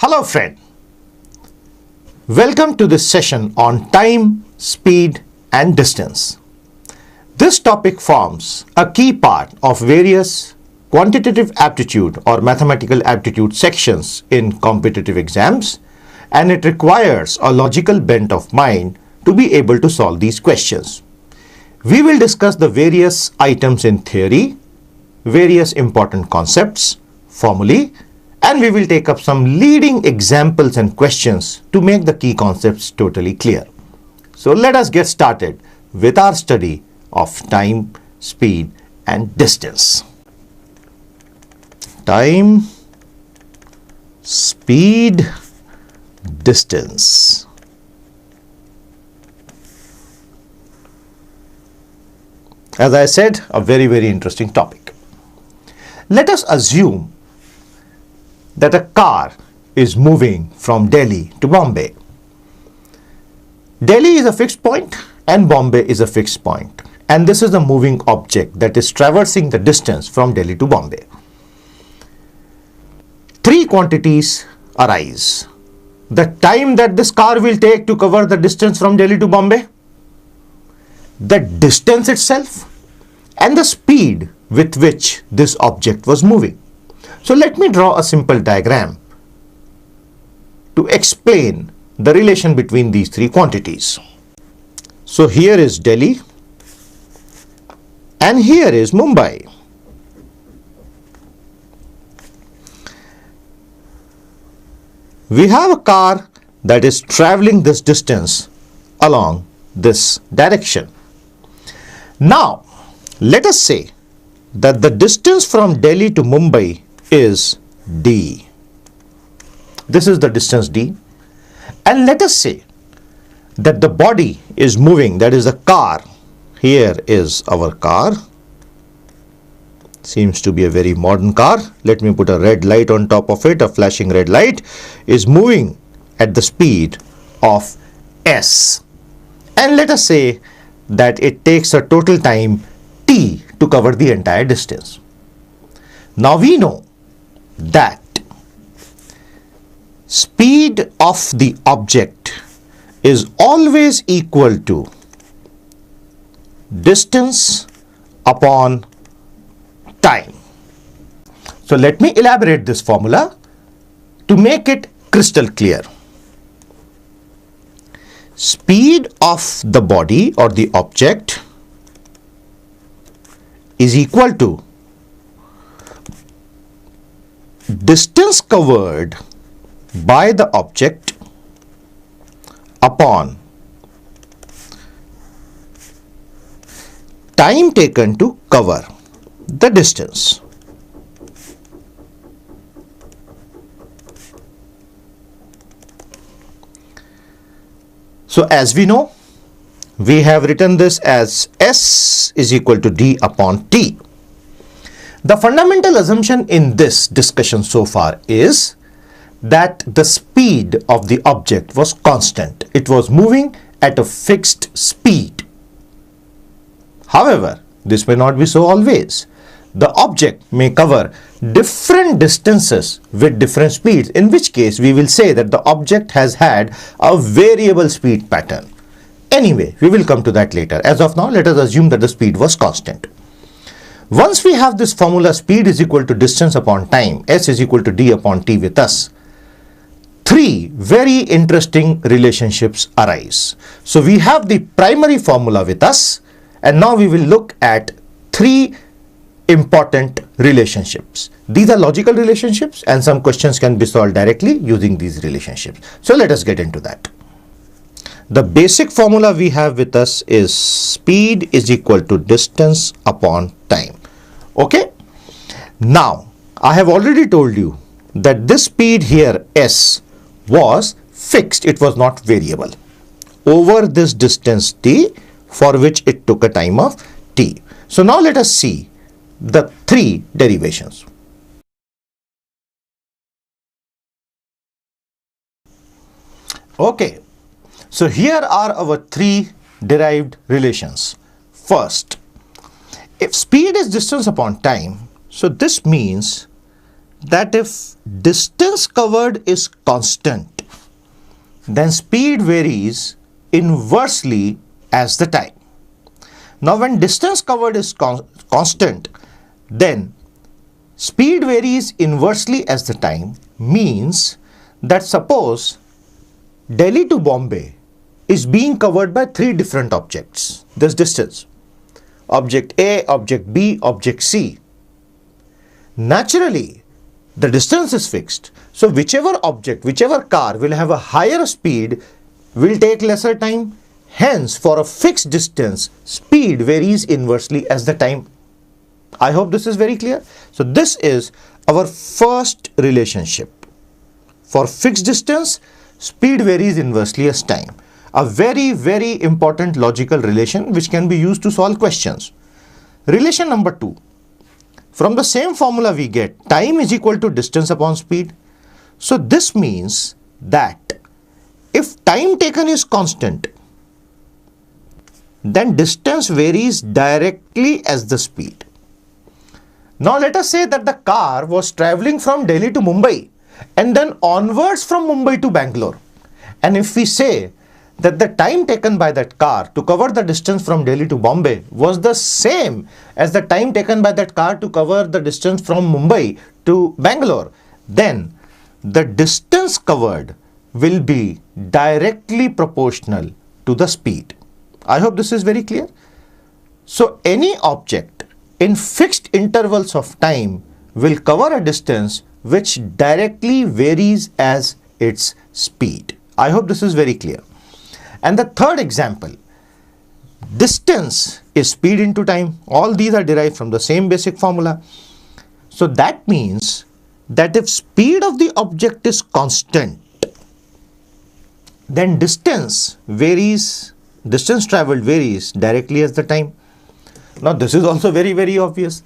Hello friend, welcome to this session on time, speed and distance. This topic forms a key part of various quantitative aptitude or mathematical aptitude sections in competitive exams, and it requires a logical bent of mind to be able to solve these questions. We will discuss the various items in theory, various important concepts, formulae, and we will take up some leading examples and questions to make the key concepts totally clear. So let us get started with our study of time, speed and distance. Time, speed, distance. As I said, a very interesting topic. Let us assume that a car is moving from Delhi to Bombay. Delhi is a fixed point and Bombay is a fixed point, and this is a moving object that is traversing the distance from Delhi to Bombay. Three quantities arise: the time that this car will take to cover the distance from Delhi to Bombay, the distance itself, and the speed with which this object was moving. So let me draw a simple diagram to explain the relation between these three quantities. So here is Delhi and here is Mumbai. We have a car that is traveling this distance along this direction. Now, let us say that the distance from Delhi to Mumbai is D. This is the distance D. And let us say that the body is moving, that is a car. Here is our car. Seems to be a very modern car. Let me put a red light on top of it. A flashing red light is moving at the speed of S. And let us say that it takes a total time T to cover the entire distance. Now we know that speed of the object is always equal to distance upon time. So let me elaborate this formula to make it crystal clear. Speed of the body or the object is equal to distance covered by the object upon time taken to cover the distance. So as we know, we have written this as S is equal to D upon T. The fundamental assumption in this discussion so far is that the speed of the object was constant. It was moving at a fixed speed. However, this may not be so always. The object may cover different distances with different speeds, in which case we will say that the object has had a variable speed pattern. Anyway, we will come to that later. As of now, let us assume that the speed was constant. Once we have this formula, speed is equal to distance upon time, S is equal to D upon T with us, three very interesting relationships arise. So we have the primary formula with us, and now we will look at three important relationships. These are logical relationships and some questions can be solved directly using these relationships. So let us get into that. The basic formula we have with us is speed is equal to distance upon time. Okay. Now, I have already told you that this speed here S was fixed. It was not variable over this distance T, for which it took a time of T. So now let us see the three derivations. Okay. So here are our three derived relations. First, if speed is distance upon time, so this means that if distance covered is constant, then speed varies inversely as the time. Now, when distance covered is constant, then speed varies inversely as the time means that suppose Delhi to Bombay is being covered by three different objects. This distance, object A, object B, object C. Naturally, the distance is fixed. So whichever object, whichever car will have a higher speed will take lesser time. Hence, for a fixed distance, speed varies inversely as the time. I hope this is very clear. So this is our first relationship. For fixed distance, speed varies inversely as time. A very, very important logical relation which can be used to solve questions. Relation number 2. From the same formula we get time is equal to distance upon speed. So this means that if time taken is constant, then distance varies directly as the speed. Now let us say that the car was traveling from Delhi to Mumbai and then onwards from Mumbai to Bangalore. And if we say that the time taken by that car to cover the distance from Delhi to Bombay was the same as the time taken by that car to cover the distance from Mumbai to Bangalore, then the distance covered will be directly proportional to the speed. I hope this is very clear. So any object in fixed intervals of time will cover a distance which directly varies as its speed. I hope this is very clear. And the third example, distance is speed into time. All these are derived from the same basic formula. So that means that if speed of the object is constant, then distance traveled varies directly as the time. Now this is also very, very obvious.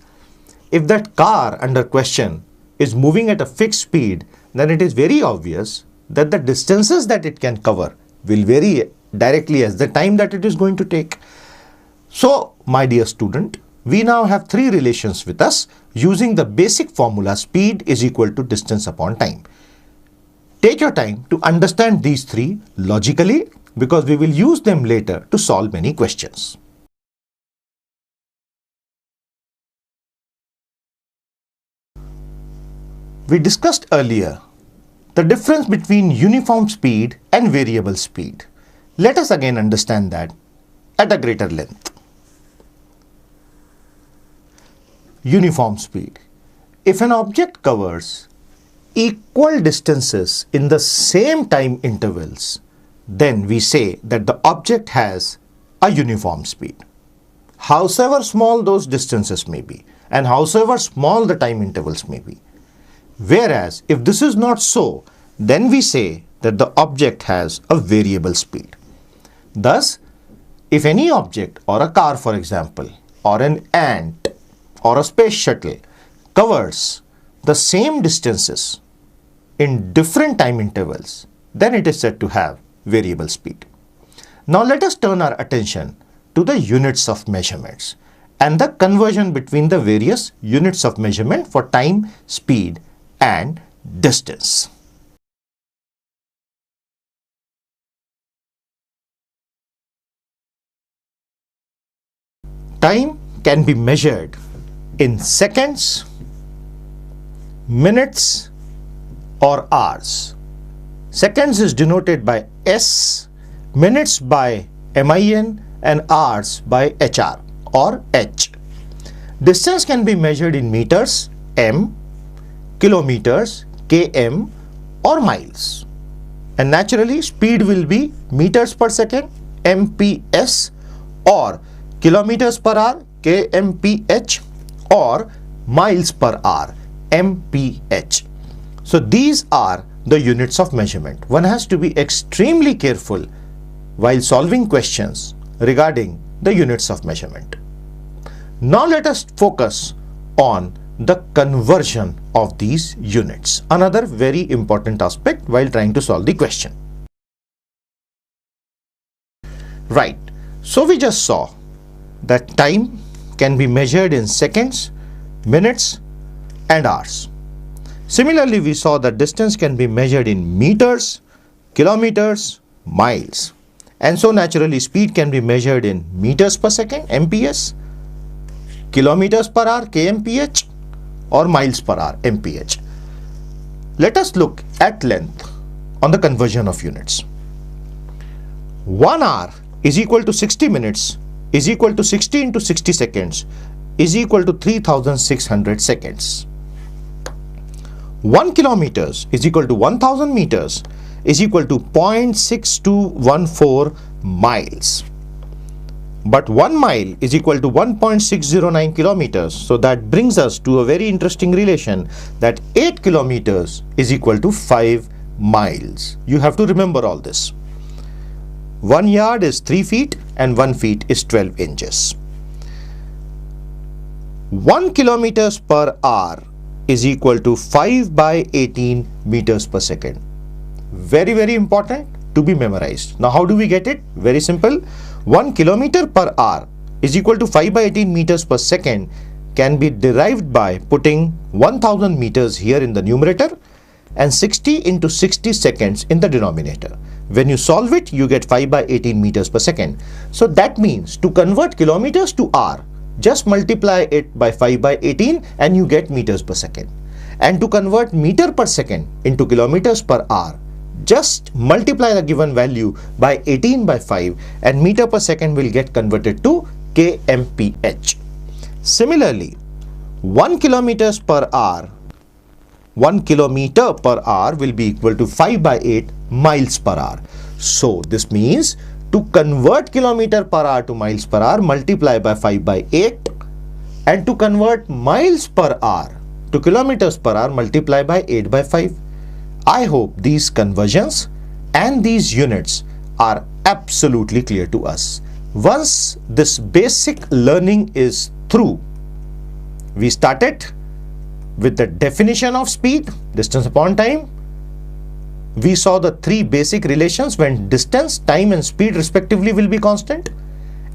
If that car under question is moving at a fixed speed, then it is very obvious that the distances that it can cover will vary directly as the time that it is going to take. So, my dear student, we now have three relations with us using the basic formula speed is equal to distance upon time. Take your time to understand these three logically because we will use them later to solve many questions. We discussed earlier the difference between uniform speed and variable speed. Let us again understand that at a greater length. Uniform speed. If an object covers equal distances in the same time intervals, then we say that the object has a uniform speed. Howsoever small those distances may be and howsoever small the time intervals may be. Whereas if this is not so, then we say that the object has a variable speed. Thus, if any object or a car, for example, or an ant or a space shuttle covers the same distances in different time intervals, then it is said to have variable speed. Now let us turn our attention to the units of measurements and the conversion between the various units of measurement for time, speed, and distance. Time can be measured in seconds, minutes, or hours. Seconds is denoted by S, minutes by MIN, and hours by HR or H. Distance can be measured in meters, M, kilometers, km, or miles. And naturally, speed will be meters per second, MPS, or kilometers per hour, kmph, or miles per hour, mph. So these are the units of measurement. One has to be extremely careful while solving questions regarding the units of measurement. Now let us focus on the conversion of these units, another very important aspect while trying to solve the question. Right, so we just saw that time can be measured in seconds, minutes, and hours. Similarly, we saw that distance can be measured in meters, kilometers, miles. And so naturally, speed can be measured in meters per second, MPS, kilometers per hour, kmph, or miles per hour, mph. Let us look at length on the conversion of units. 1 hour is equal to 60 minutes is equal to 60 into 60 seconds is equal to 3600 seconds. 1 kilometers is equal to 1000 meters is equal to 0.6214 miles. But 1 mile is equal to 1.609 kilometers. So that brings us to a very interesting relation that 8 kilometers is equal to 5 miles. You have to remember all this. 1 yard is 3 feet and 1 feet is 12 inches. 1 kilometers per hour is equal to 5 by 18 meters per second. Very, very important to be memorized. Now, how do we get it? Very simple. 1 kilometer per hour is equal to 5 by 18 meters per second can be derived by putting 1000 meters here in the numerator and 60 into 60 seconds in the denominator. When you solve it, you get 5 by 18 meters per second. So that means to convert kilometers to hour, just multiply it by 5 by 18 and you get meters per second. And to convert meter per second into kilometers per hour, just multiply the given value by 18 by 5 and meter per second will get converted to kmph. Similarly, 1 kilometer per hour will be equal to 5 by 8 miles per hour. So this means to convert kilometer per hour to miles per hour, multiply by 5 by 8, and to convert miles per hour to kilometers per hour, multiply by 8 by 5. I hope these conversions and these units are absolutely clear to us. Once this basic learning is through, we started with the definition of speed, distance upon time. We saw the 3 basic relations when distance, time and speed respectively will be constant.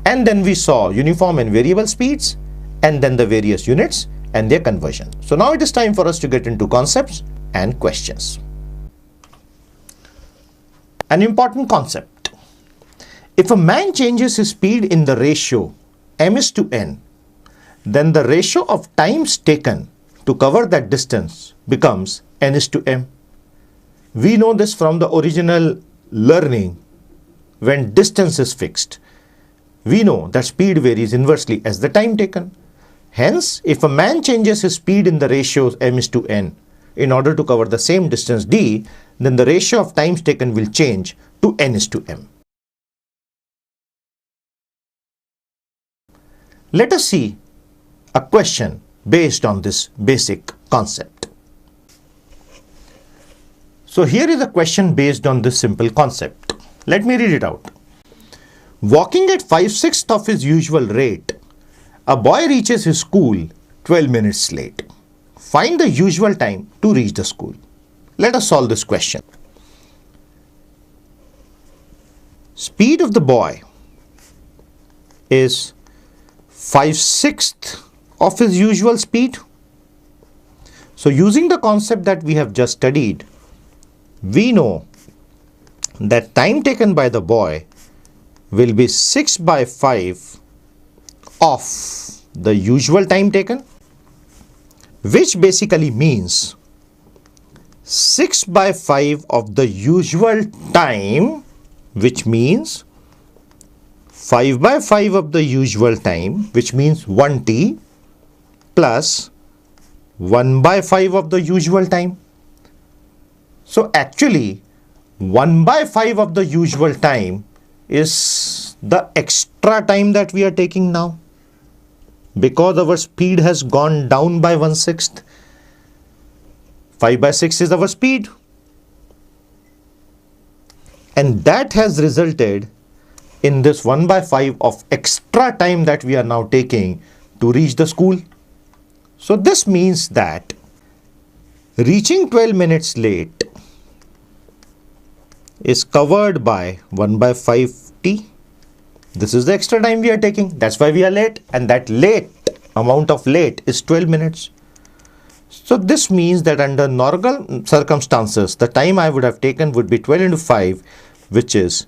And then we saw uniform and variable speeds and then the various units and their conversion. So now it is time for us to get into concepts and questions. An important concept. If a man changes his speed in the ratio m:n, then the ratio of times taken to cover that distance becomes n:m. We know this from the original learning when distance is fixed. We know that speed varies inversely as the time taken. Hence, if a man changes his speed in the ratios m:n in order to cover the same distance d, then the ratio of times taken will change to n:m. Let us see a question based on this basic concept. So here is a question based on this simple concept. Let me read it out. Walking at 5/6 of his usual rate, a boy reaches his school 12 minutes late. Find the usual time to reach the school. Let us solve this question. Speed of the boy is 5/6 of his usual speed. So using the concept that we have just studied, we know that time taken by the boy will be 6 by 5 of the usual time taken, which basically means 6 by 5 of the usual time, which means 5 by 5 of the usual time, which means 1t, plus 1 by 5 of the usual time. So actually 1 by 5 of the usual time is the extra time that we are taking now, because our speed has gone down by 1/6. 5 by 6 is our speed, and that has resulted in this 1 by 5 of extra time that we are now taking to reach the school. So this means that reaching 12 minutes late is covered by 1 by 5t. This is the extra time we are taking. That's why we are late, and that late amount of late is 12 minutes. So this means that under normal circumstances, the time I would have taken would be 12 into 5, which is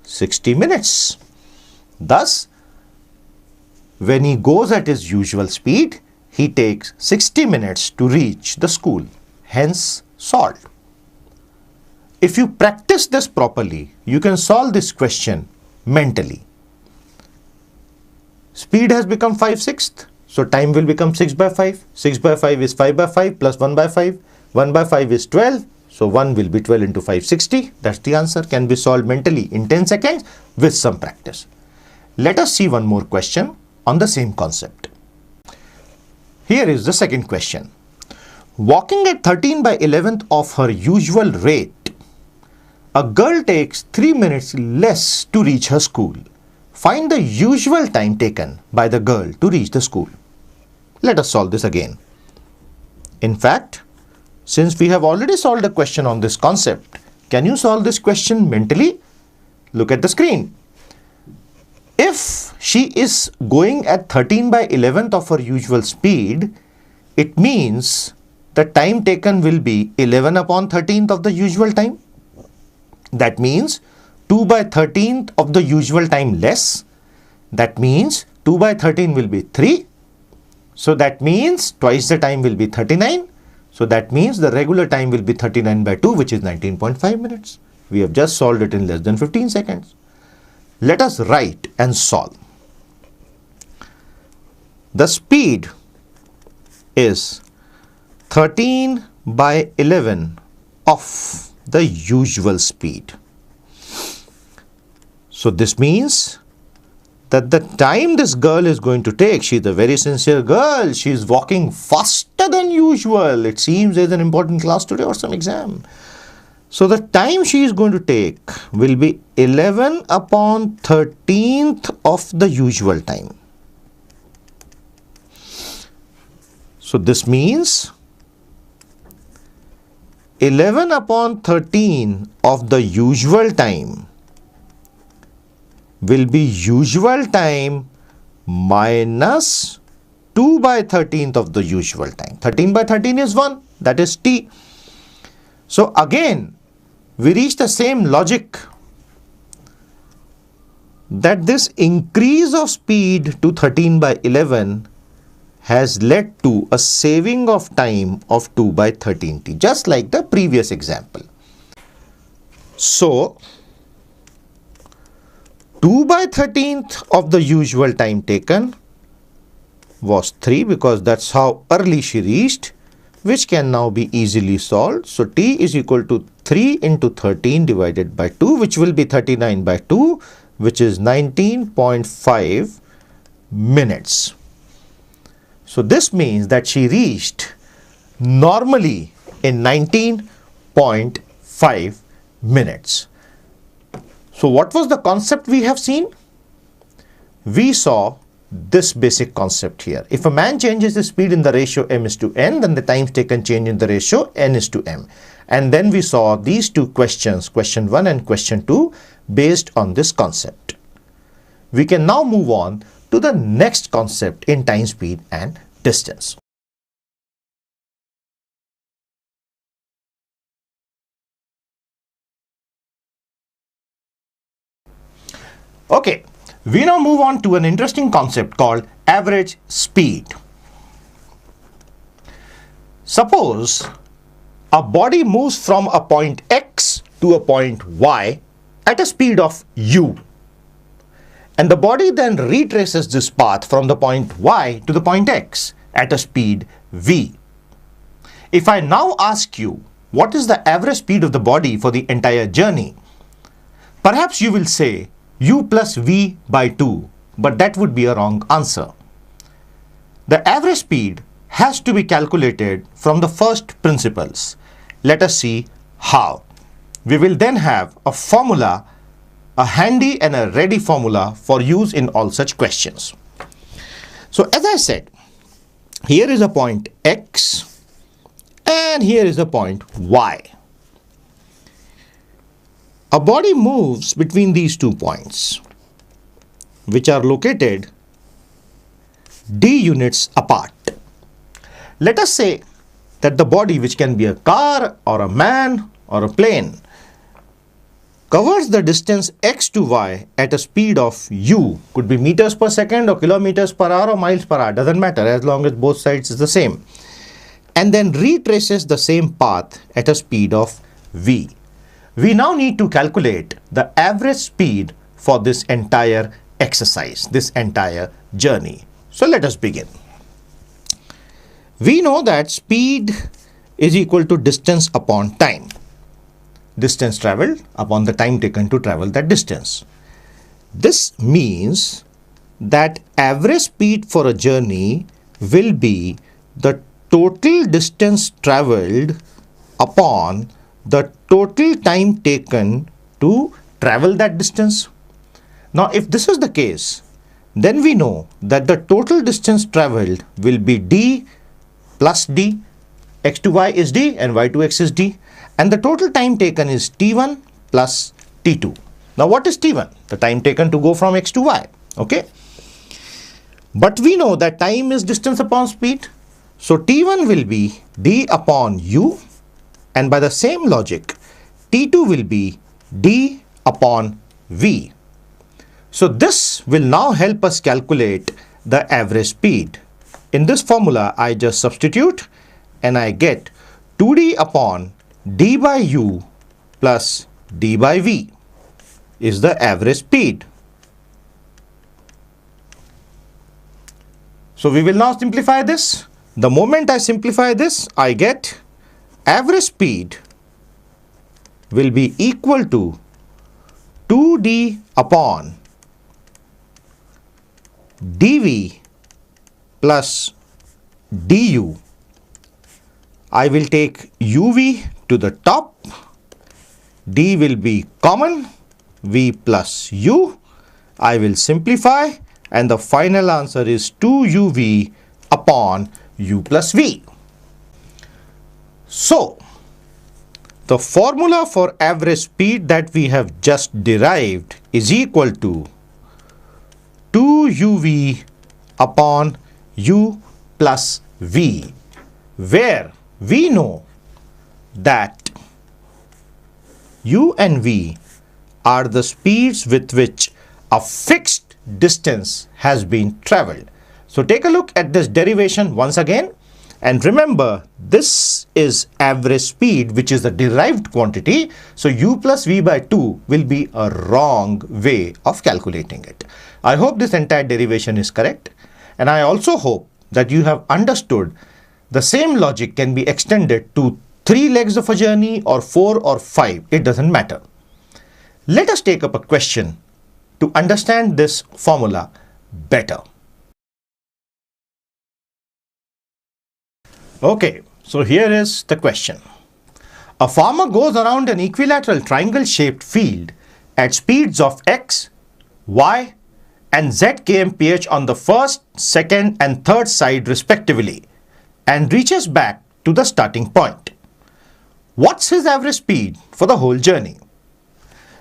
60 minutes. Thus, when he goes at his usual speed, he takes 60 minutes to reach the school, hence solved. If you practice this properly, you can solve this question mentally. Speed has become 5/6, so time will become 6 by 5. 6 by 5 is 5 by 5 plus 1 by 5. 1 by 5 is 12, so 1 will be 12 into 5, 60. That's the answer. Can be solved mentally in 10 seconds with some practice. Let us see one more question on the same concept. Here is the second question. Walking at 13 by 11th of her usual rate, a girl takes 3 minutes less to reach her school. Find the usual time taken by the girl to reach the school. Let us solve this again. In fact, since we have already solved a question on this concept, can you solve this question mentally? Look at the screen. If she is going at 13 by 11th of her usual speed, it means the time taken will be 11 upon 13th of the usual time. That means 2 by 13th of the usual time less. That means 2 by 13 will be 3. So that means twice the time will be 39. So that means the regular time will be 39 by 2, which is 19.5 minutes. We have just solved it in less than 15 seconds. Let us write and solve. The speed is 13 by 11 of the usual speed. So this means that the time this girl is going to take, she's a very sincere girl, she's walking faster than usual. It seems there's an important class today or some exam. So the time she is going to take will be 11 upon 13th of the usual time. So this means 11 upon 13 of the usual time will be usual time minus 2 by 13th of the usual time. 13 by 13 is 1, that is t. So again, we reach the same logic that this increase of speed to 13 by 11 has led to a saving of time of 2 by 13t, just like the previous example. So 2 by 13th of the usual time taken was 3, because that's how early she reached, which can now be easily solved. So t is equal to 3 into 13 divided by 2, which will be 39 by 2, which is 19.5 minutes. So this means that she reached normally in 19.5 minutes. So what was the concept we have seen? We saw this basic concept here. If a man changes his speed in the ratio m is to n, then the times taken change in the ratio n is to m. And then we saw these two questions, question 1 and question 2, based on this concept. We can now move on to the next concept in time, speed and distance. Okay, we now move on to an interesting concept called average speed. Suppose a body moves from a point x to a point y at a speed of u, and the body then retraces this path from the point y to the point x at a speed v. If I now ask you what is the average speed of the body for the entire journey, perhaps you will say u plus v by 2, but that would be a wrong answer. The average speed has to be calculated from the first principles. Let us see how. We will then have a formula, a handy and a ready formula for use in all such questions. So as I said, here is a point x and here is a point y. A body moves between these 2 points, which are located d units apart. Let us say that the body, which can be a car or a man or a plane, covers the distance x to y at a speed of u, could be meters per second or kilometers per hour or miles per hour, doesn't matter as long as both sides is the same, and then retraces the same path at a speed of v. We now need to calculate the average speed for this entire exercise, this entire journey. So let us begin. We know that speed is equal to distance upon time. Distance traveled upon the time taken to travel that distance. This means that average speed for a journey will be the total distance traveled upon the total time taken to travel that distance. Now, if this is the case, then we know that the total distance traveled will be d plus d. X to y is d and y to x is d. And the total time taken is t1 plus t2. Now, what is t1? The time taken to go from x to y. Okay. But we know that time is distance upon speed. So, t1 will be d upon u. And by the same logic, t2 will be d upon v. So, this will now help us calculate the average speed. In this formula, I just substitute and I get 2d upon d by u plus d by v is the average speed. So, we will now simplify this. The moment I simplify this, I get average speed will be equal to 2d upon dv plus du. I will take uv to the top, d will be common, v plus u. I will simplify and the final answer is 2uv upon u plus v. So, the formula for average speed that we have just derived is equal to 2uv upon u plus v, where we know that u and v are the speeds with which a fixed distance has been traveled. So, take a look at this derivation once again. And remember, this is average speed, which is a derived quantity. So, u plus v by 2 will be a wrong way of calculating it. I hope this entire derivation is correct. And I also hope that you have understood the same logic can be extended to 3 legs of a journey or 4 or 5. It doesn't matter. Let us take up a question to understand this formula better. Okay, so here is the question. A farmer goes around an equilateral triangle-shaped field at speeds of x, y, and z kmph on the first, second, and third side respectively, and reaches back to the starting point. What's his average speed for the whole journey?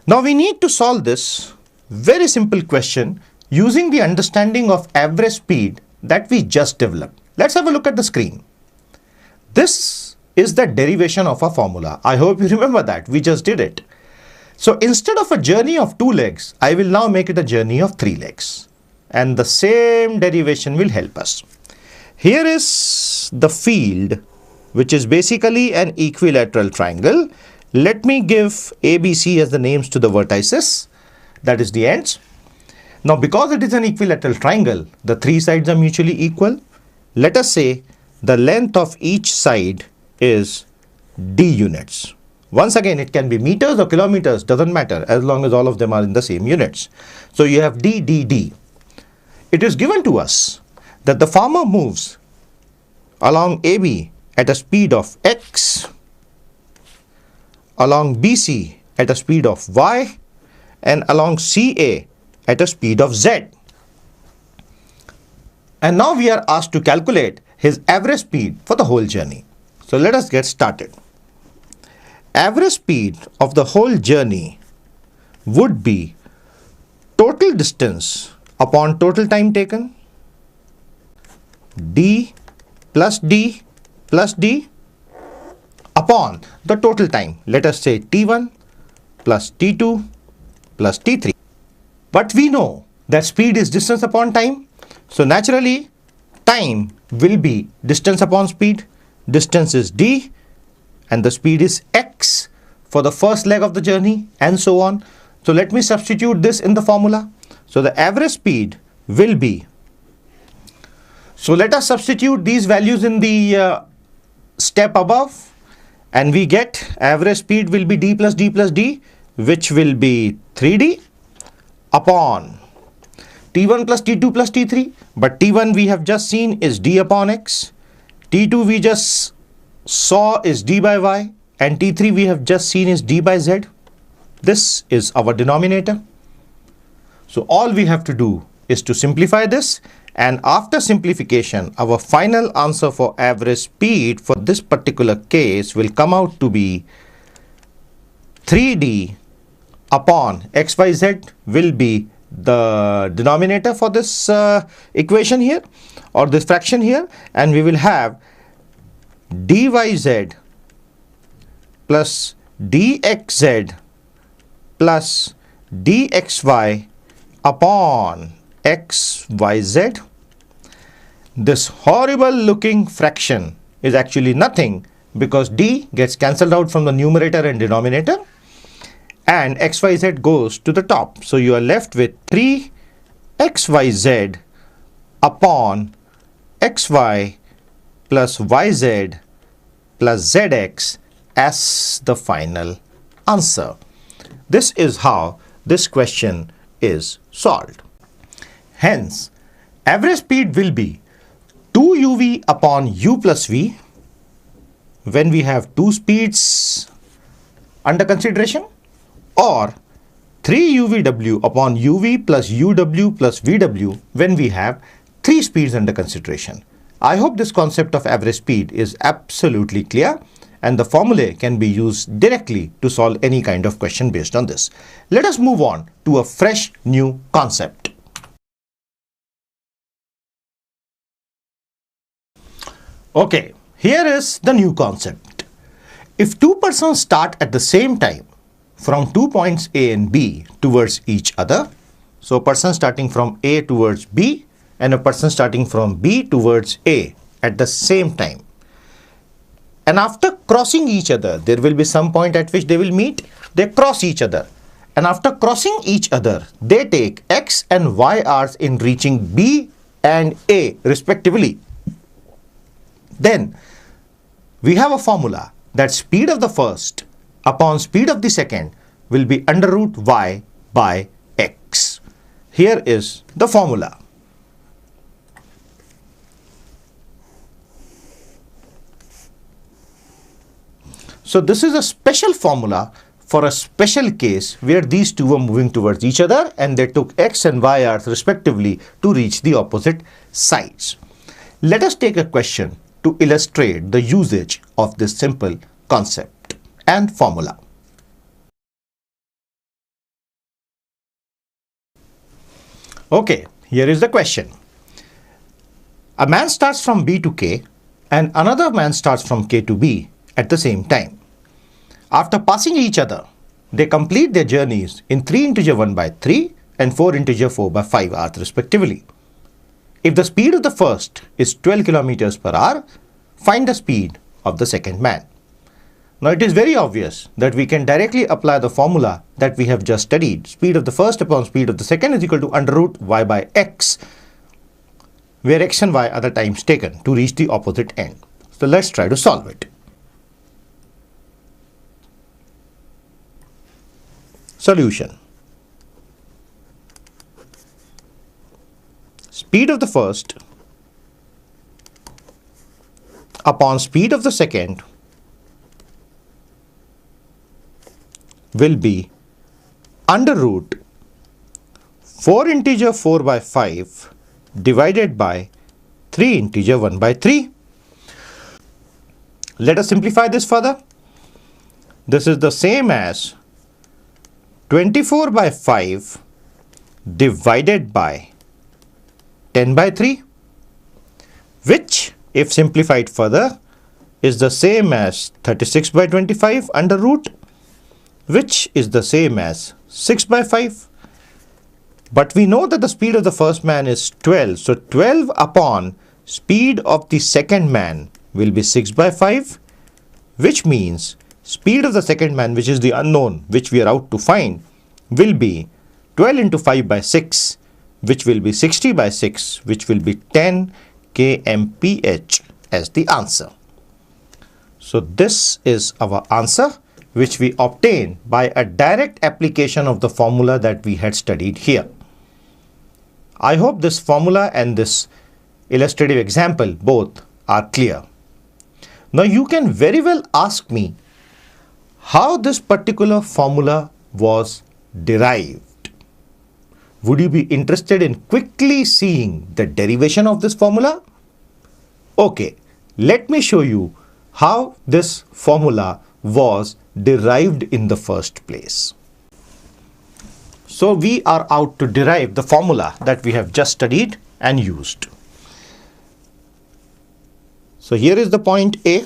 Now we need to solve this very simple question using the understanding of average speed that we just developed. Let's have a look at the screen. This is the derivation of a formula. I hope you remember that. We just did it. So instead of a journey of 2 legs, I will now make it a journey of 3 legs. And the same derivation will help us. Here is the field, which is basically an equilateral triangle. Let me give ABC as the names to the vertices, that is the ends. Now, because it is an equilateral triangle, the 3 sides are mutually equal. Let us say the length of each side is d units. Once again, it can be meters or kilometers, doesn't matter as long as all of them are in the same units. So you have d, d, d. It is given to us that the farmer moves along AB at a speed of x, along BC at a speed of y, and along CA at a speed of z. And now we are asked to calculate his average speed for the whole journey. So let us get started. Average speed of the whole journey would be total distance upon total time taken, d plus d plus d upon the total time. Let us say T1 plus T2 plus T3. But we know that speed is distance upon time. So naturally, time will be distance upon speed. Distance is d and the speed is x for the first leg of the journey, and so on. So let me substitute this in the formula. So the average speed will be, so let us substitute these values in the step above, and we get average speed will be d plus d plus d, which will be 3d upon T1 plus T2 plus T3. But T1 we have just seen is d upon x, T2 we just saw is d by y, and T3 we have just seen is d by z. This is our denominator. So all we have to do is to simplify this, and after simplification, our final answer for average speed for this particular case will come out to be 3d upon xyz will be the denominator for this equation here, or this fraction here, and we will have dyz plus dxz plus dxy upon xyz. This horrible looking fraction is actually nothing, because d gets cancelled out from the numerator and denominator, and xyz goes to the top. So you are left with 3xyz upon xy plus yz plus zx as the final answer. This is how this question is solved. Hence, average speed will be 2uv upon u plus v when we have two speeds under consideration, or 3uvw upon uv plus uw plus vw when we have three speeds under consideration. I hope this concept of average speed is absolutely clear, and the formulae can be used directly to solve any kind of question based on this. Let us move on to a fresh new concept. Okay, here is the new concept. If two persons start at the same time from 2 points A and B towards each other, so a person starting from A towards B and a person starting from B towards A at the same time, and after crossing each other, there will be some point at which they will meet, they cross each other, and after crossing each other, they take x and y hours in reaching B and A respectively. Then we have a formula that speed of the first upon speed of the second will be under root y by x. Here is the formula. So this is a special formula for a special case where these two were moving towards each other and they took x and y hours respectively to reach the opposite sides. Let us take a question to illustrate the usage of this simple concept and formula. Okay, here is the question. A man starts from B to K and another man starts from K to B at the same time. After passing each other, they complete their journeys in 3 integer 1 by 3 and 4 integer 4 by 5 hours respectively. If the speed of the first is 12 kilometers per hour, find the speed of the second man. Now it is very obvious that we can directly apply the formula that we have just studied. Speed of the first upon speed of the second is equal to under root y by x, where x and y are the times taken to reach the opposite end. So let's try to solve it. Solution. Speed of the first upon speed of the second will be under root 4 integer 4 by 5 divided by 3 integer 1 by 3. Let us simplify this further. This is the same as 24 by 5 divided by 10 by 3, which if simplified further is the same as 36 by 25 under root, which is the same as 6 by 5. But we know that the speed of the first man is 12. So 12 upon speed of the second man will be 6 by 5, which means speed of the second man, which is the unknown, which we are out to find, will be 12 into 5 by 6, which will be 60 by 6, which will be 10 kmph as the answer. So this is our answer, which we obtain by a direct application of the formula that we had studied here. I hope this formula and this illustrative example both are clear. Now you can very well ask me how this particular formula was derived. Would you be interested in quickly seeing the derivation of this formula? Okay, let me show you how this formula was derived in the first place. So we are out to derive the formula that we have just studied and used. So here is the point A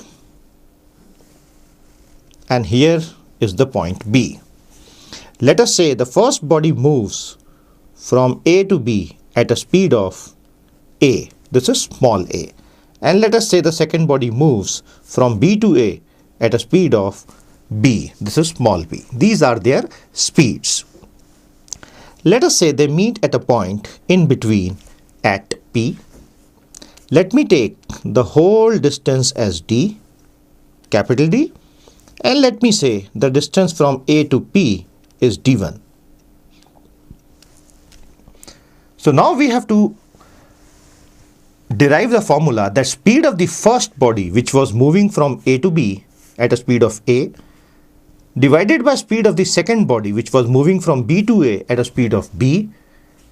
and here is the point B. Let us say the first body moves from A to B at a speed of A. This is small a. And let us say the second body moves from B to A at a speed of B. This is small b. These are their speeds. Let us say they meet at a point in between at P. Let me take the whole distance as D, capital D, and let me say the distance from A to P is D1. So now we have to derive the formula that speed of the first body, which was moving from A to B at a speed of A, divided by speed of the second body, which was moving from B to A at a speed of B,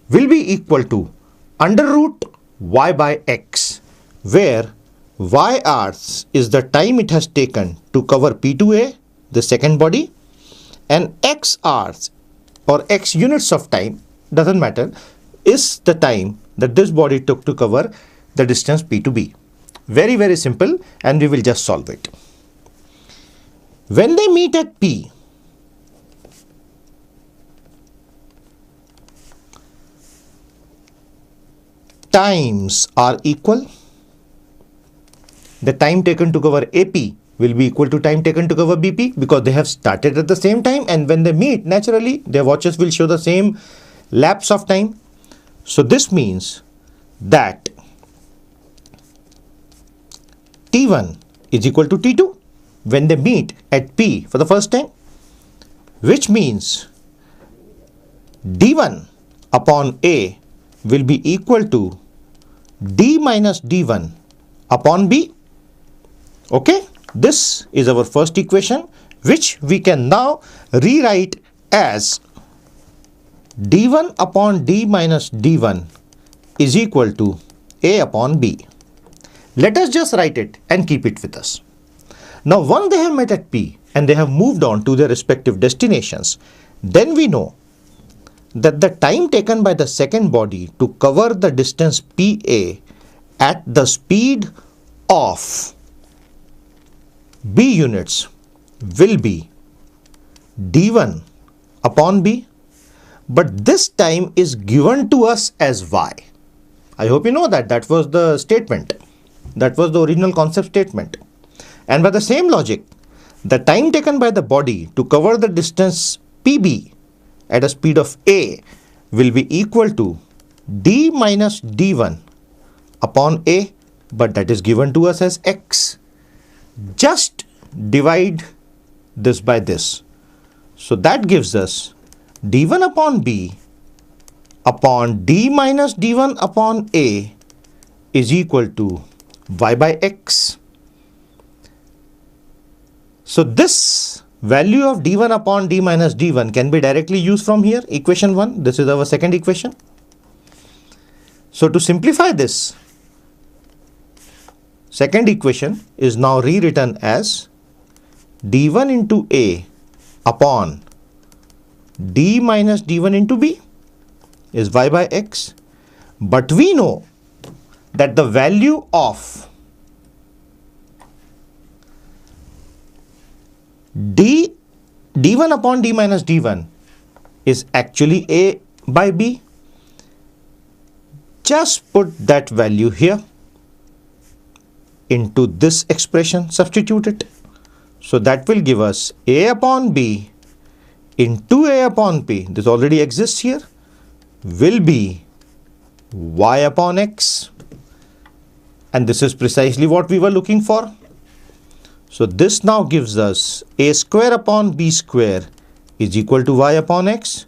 will be equal to under root y by x, where y hours is the time it has taken to cover P to A, the second body, and x hours or x units of time, doesn't matter, is the time that this body took to cover the distance P to B. Very, very simple, and we will just solve it. When they meet at P, times are equal. The time taken to cover AP will be equal to time taken to cover BP because they have started at the same time, and when they meet, naturally their watches will show the same lapse of time. So this means that T1 is equal to T2 when they meet at P for the first time, which means D1 upon A will be equal to D minus D1 upon B. Okay, this is our first equation, which we can now rewrite as D1 upon D minus D1 is equal to A upon B. Let us just write it and keep it with us. Now, once they have met at P and they have moved on to their respective destinations, then we know that the time taken by the second body to cover the distance PA at the speed of B units will be D1 upon B, but this time is given to us as Y. I hope you know that. That was the statement. That was the original concept statement. And by the same logic, the time taken by the body to cover the distance PB at a speed of A will be equal to D minus D1 upon A, but that is given to us as X. Just divide this by this. So that gives us D1 upon B upon D minus D1 upon A is equal to Y by X. So this value of D1 upon D minus D1 can be directly used from here, equation 1. This is our second equation. So to simplify this, second equation is now rewritten as D1 into A upon D minus D1 into B is Y by X. But we know that the value of d1 upon d minus d1 is actually a by b. Just put that value here into this expression, substitute it. So that will give us a upon b into a upon p, this already exists here, will be y upon x. And this is precisely what we were looking for. So this now gives us a square upon b square is equal to y upon x,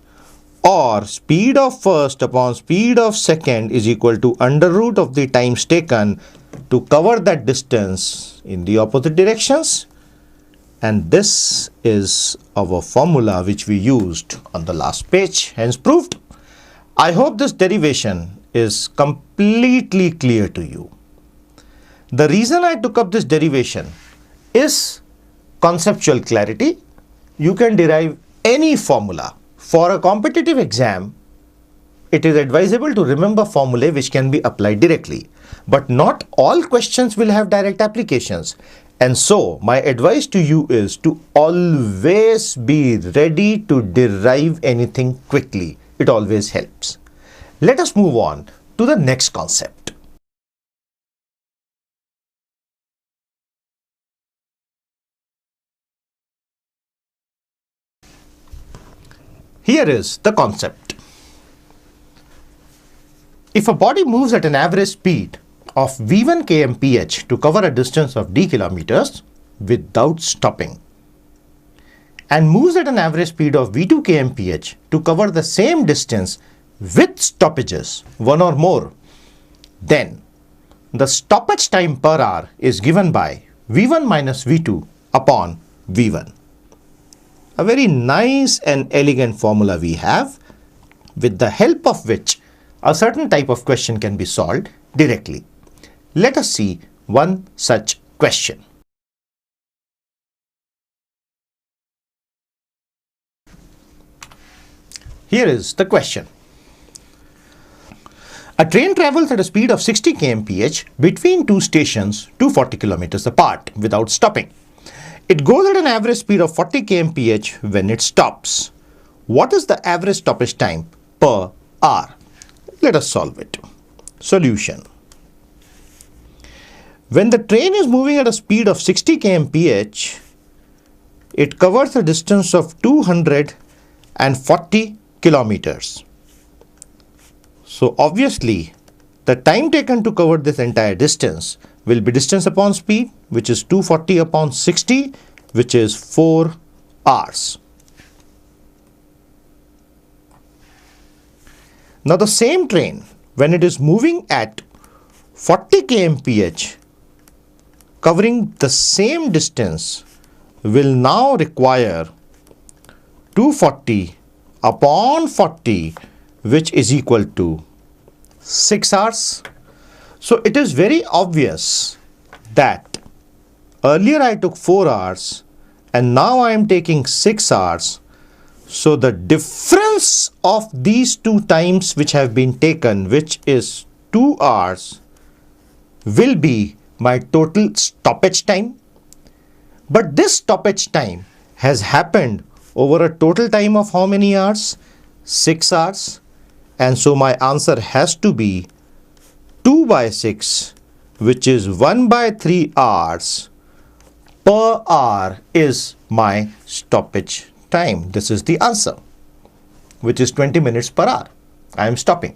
or speed of first upon speed of second is equal to under root of the times taken to cover that distance in the opposite directions. And this is our formula which we used on the last page, hence proved. I hope this derivation is completely clear to you. The reason I took up this derivation is conceptual clarity. You can derive any formula. For a competitive exam, it is advisable to remember formulae which can be applied directly. But not all questions will have direct applications. And so, my advice to you is to always be ready to derive anything quickly. It always helps. Let us move on to the next concept. Here is the concept. If a body moves at an average speed of v1 kmph to cover a distance of d kilometers without stopping, and moves at an average speed of v2 kmph to cover the same distance with stoppages, one or more, then the stoppage time per hour is given by v1 minus v2 upon v1. A very nice and elegant formula we have, with the help of which a certain type of question can be solved directly. Let us see one such question. Here is the question. A train travels at a speed of 60 kmph between two stations 240 kilometers apart without stopping. It goes at an average speed of 40 kmph when it stops. What is the average stoppage time per hour? Let us solve it. Solution. When the train is moving at a speed of 60 kmph, it covers a distance of 240 kilometers. So obviously, the time taken to cover this entire distance will be distance upon speed, which is 240 upon 60, which is 4 hours. Now the same train, when it is moving at 40 kmph, covering the same distance, will now require 240 upon 40, which is equal to 6 hours. So it is very obvious that earlier I took 4 hours and now I am taking 6 hours. So the difference of these two times which have been taken, which is 2 hours, will be my total stoppage time. But this stoppage time has happened over a total time of how many hours? 6 hours. And so my answer has to be 2 by 6, which is 1 by 3 hours per hour is my stoppage time. This is the answer, which is 20 minutes per hour. I am stopping.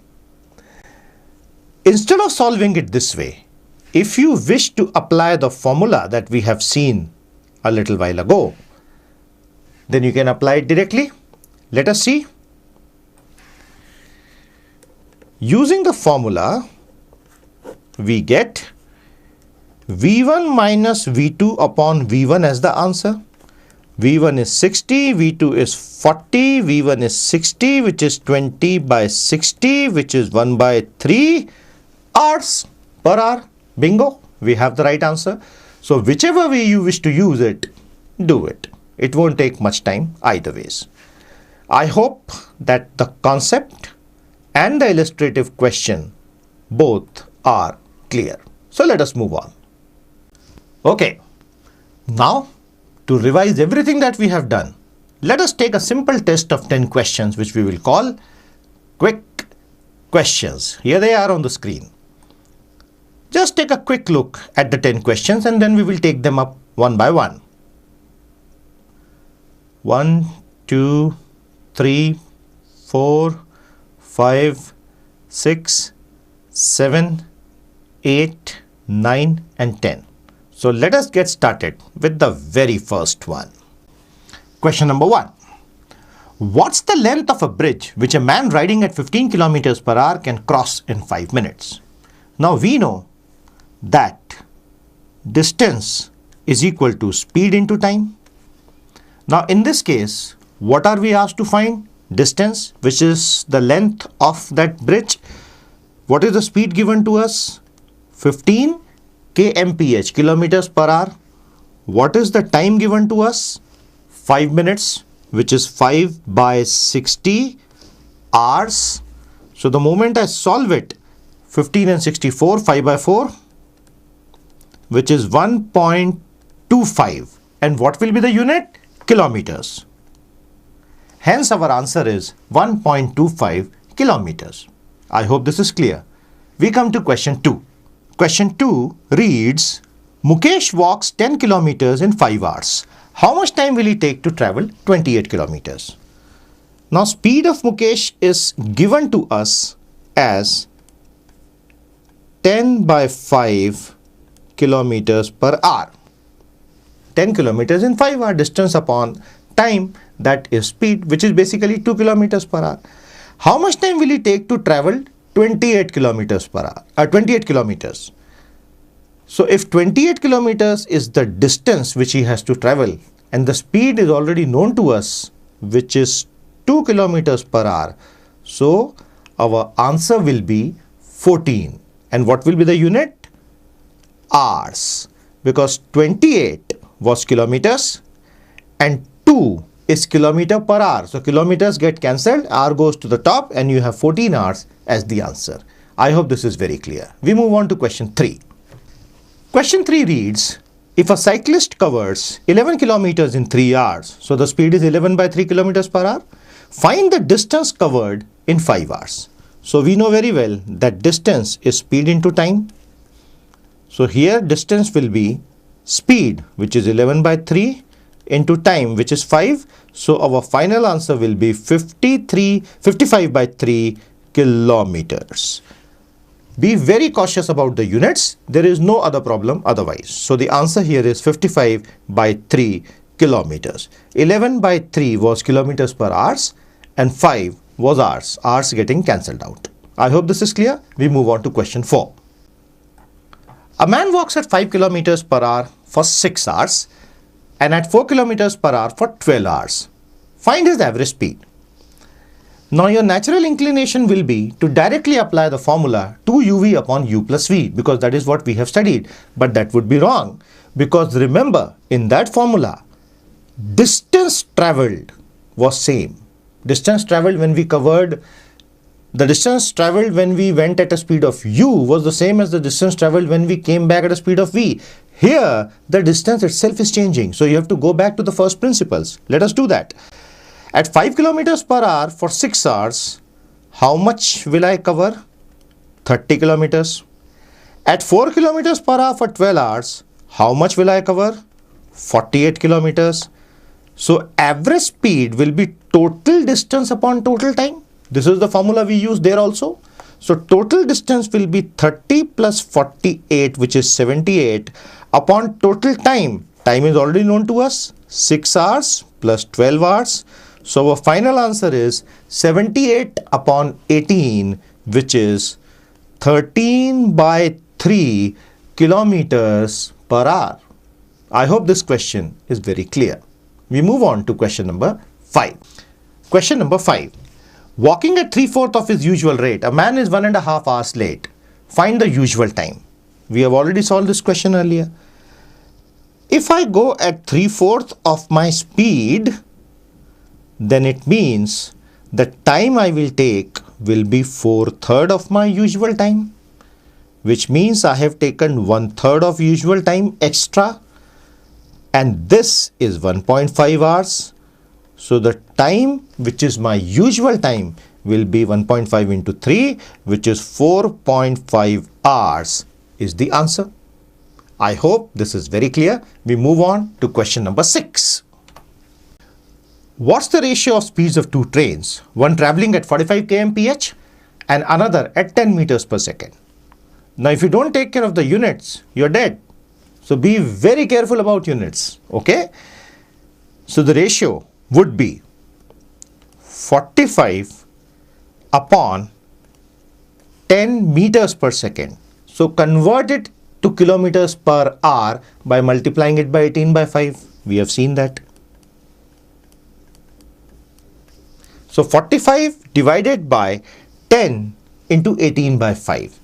Instead of solving it this way, if you wish to apply the formula that we have seen a little while ago, then you can apply it directly. Let us see. Using the formula, we get V1 minus V2 upon V1 as the answer. V1 is 60, V2 is 40, V1 is 60, which is 20 by 60, which is 1 by 3 hours per hour. Bingo, we have the right answer. So whichever way you wish to use it, do it. It won't take much time either ways. I hope that the concept and the illustrative question both are clear. So let us move on. Okay, now to revise everything that we have done, let us take a simple test of 10 questions which we will call quick questions. Here they are on the screen. Just take a quick look at the 10 questions and then we will take them up one by one. 1, 2, 3, 4, 5, 6, 7, 8, 9 and 10. So let us get started with the very first one. Question number 1. What's the length of a bridge which a man riding at 15 kilometers per hour can cross in 5 minutes? Now we know that distance is equal to speed into time. Now in this case, what are we asked to find? Distance, which is the length of that bridge. What is the speed given to us? 15 kmph, kilometers per hour. What is the time given to us? 5 minutes, which is 5 by 60 hours. So the moment I solve it, 15 and 64, 5 by 4, which is 1.25. And what will be the unit? Kilometers. Hence our answer is 1.25 kilometers. I hope this is clear. We come to question 2. Question 2 reads, Mukesh walks 10 kilometers in 5 hours. How much time will he take to travel 28 kilometers? Now speed of Mukesh is given to us as 10 by 5 kilometers per hour. 10 kilometers in 5 hour, distance upon time, that is speed, which is basically 2 kilometers per hour. How much time will he take to travel 28 kilometers per hour, 28 kilometers. So if 28 kilometers is the distance which he has to travel and the speed is already known to us, which is 2 kilometers per hour, so our answer will be 14. And what will be the unit? Hours. Because 28 was kilometers and 2 is kilometer per hour. So kilometers get cancelled, hour goes to the top and you have 14 hours as the answer. I hope this is very clear. We move on to question 3. Question 3 reads, if a cyclist covers 11 kilometers in 3 hours, so the speed is 11 by 3 kilometers per hour, find the distance covered in 5 hours. So we know very well that distance is speed into time. So here distance will be speed, which is 11 by 3 into time, which is 5. So our final answer will be 55 by 3 kilometers. Be very cautious about the units. There is no other problem otherwise. So the answer here is 55 by 3 kilometers. 11 by 3 was kilometers per hours and 5 was hours. Hours getting cancelled out. I hope this is clear. We move on to question 4. A man walks at 5 kilometers per hour for 6 hours and at 4 kilometers per hour for 12 hours. Find his average speed. Now your natural inclination will be to directly apply the formula 2uv upon u plus v, because that is what we have studied. But that would be wrong, because remember, in that formula, distance travelled was same. Distance travelled when we covered, the distance travelled when we went at a speed of u was the same as the distance travelled when we came back at a speed of v. Here, the distance itself is changing. So you have to go back to the first principles. Let us do that. At 5 kilometers per hour for 6 hours, how much will I cover? 30 kilometers. At 4 kilometers per hour for 12 hours, how much will I cover? 48 kilometers. So average speed will be total distance upon total time. This is the formula we use there also. So total distance will be 30 plus 48, which is 78, upon total time. Time is already known to us, 6 hours plus 12 hours. So our final answer is 78 upon 18, which is 13 by 3 kilometers per hour. I hope this question is very clear. We move on to question number 5. Question number 5. Walking at 3/4 of his usual rate, a man is 1.5 hours late. Find the usual time. We have already solved this question earlier. If I go at 3/4 of my speed, then it means the time I will take will be 4/3 of my usual time, which means I have taken 1/3 of usual time extra. and this is 1.5 hours. So the time, which is my usual time, will be 1.5 into 3, which is 4.5 hours is the answer. I hope this is very clear. We move on to question number 6. What's the ratio of speeds of two trains, one traveling at 45 kmph and another at 10 meters per second? Now, if you don't take care of the units, you're dead. So be very careful about units, okay? So the ratio would be 45 upon 10 meters per second. So convert it to kilometers per hour by multiplying it by 18 by 5. We have seen that. So 45 divided by 10 into 18 by 5.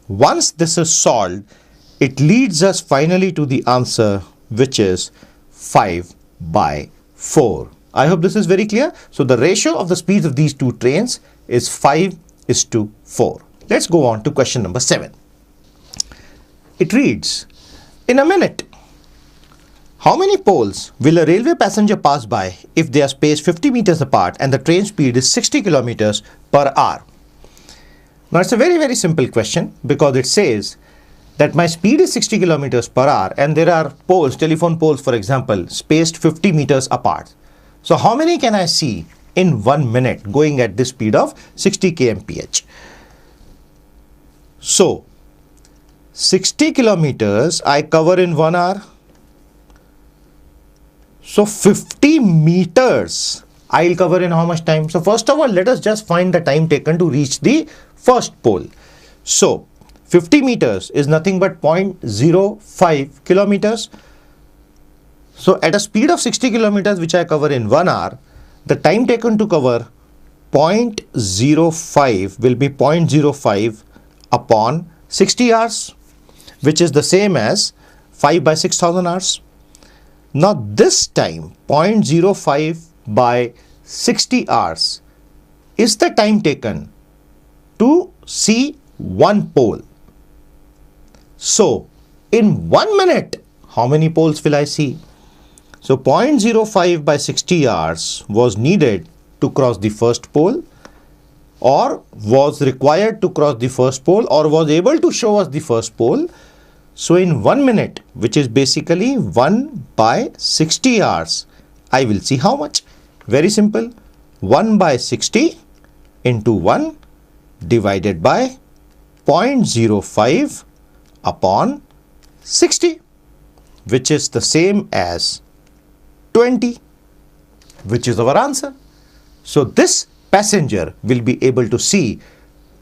Once this is solved, it leads us finally to the answer, which is 5 by 4. I hope this is very clear. So the ratio of the speeds of these two trains is 5:4. Let's go on to question number 7. It reads, in a minute, how many poles will a railway passenger pass by if they are spaced 50 meters apart and the train speed is 60 kilometers per hour? Now it's a very, very simple question, because it says that my speed is 60 kilometers per hour and there are poles, telephone poles for example, spaced 50 meters apart. So how many can I see in 1 minute going at this speed of 60 kmph? So 60 kilometers I cover in 1 hour. So 50 meters I'll cover in how much time? So first of all, let us just find the time taken to reach the first pole. So 50 meters is nothing but 0.05 kilometers. So at a speed of 60 kilometers, which I cover in 1 hour, the time taken to cover 0.05 will be 0.05 upon 60 hours, which is the same as 5 by 6,000 hours. Now this time 0.05 by 60 hours is the time taken to see one pole. So in 1 minute, how many poles will I see? So 0.05 by 60 hours was needed to cross the first pole, or was required to cross the first pole, or was able to show us the first pole. So in 1 minute, which is basically 1 by 60 hours, I will see how much? Very simple. 1 by 60 into 1 divided by 0.05 upon 60, which is the same as 20, which is our answer. So this passenger will be able to see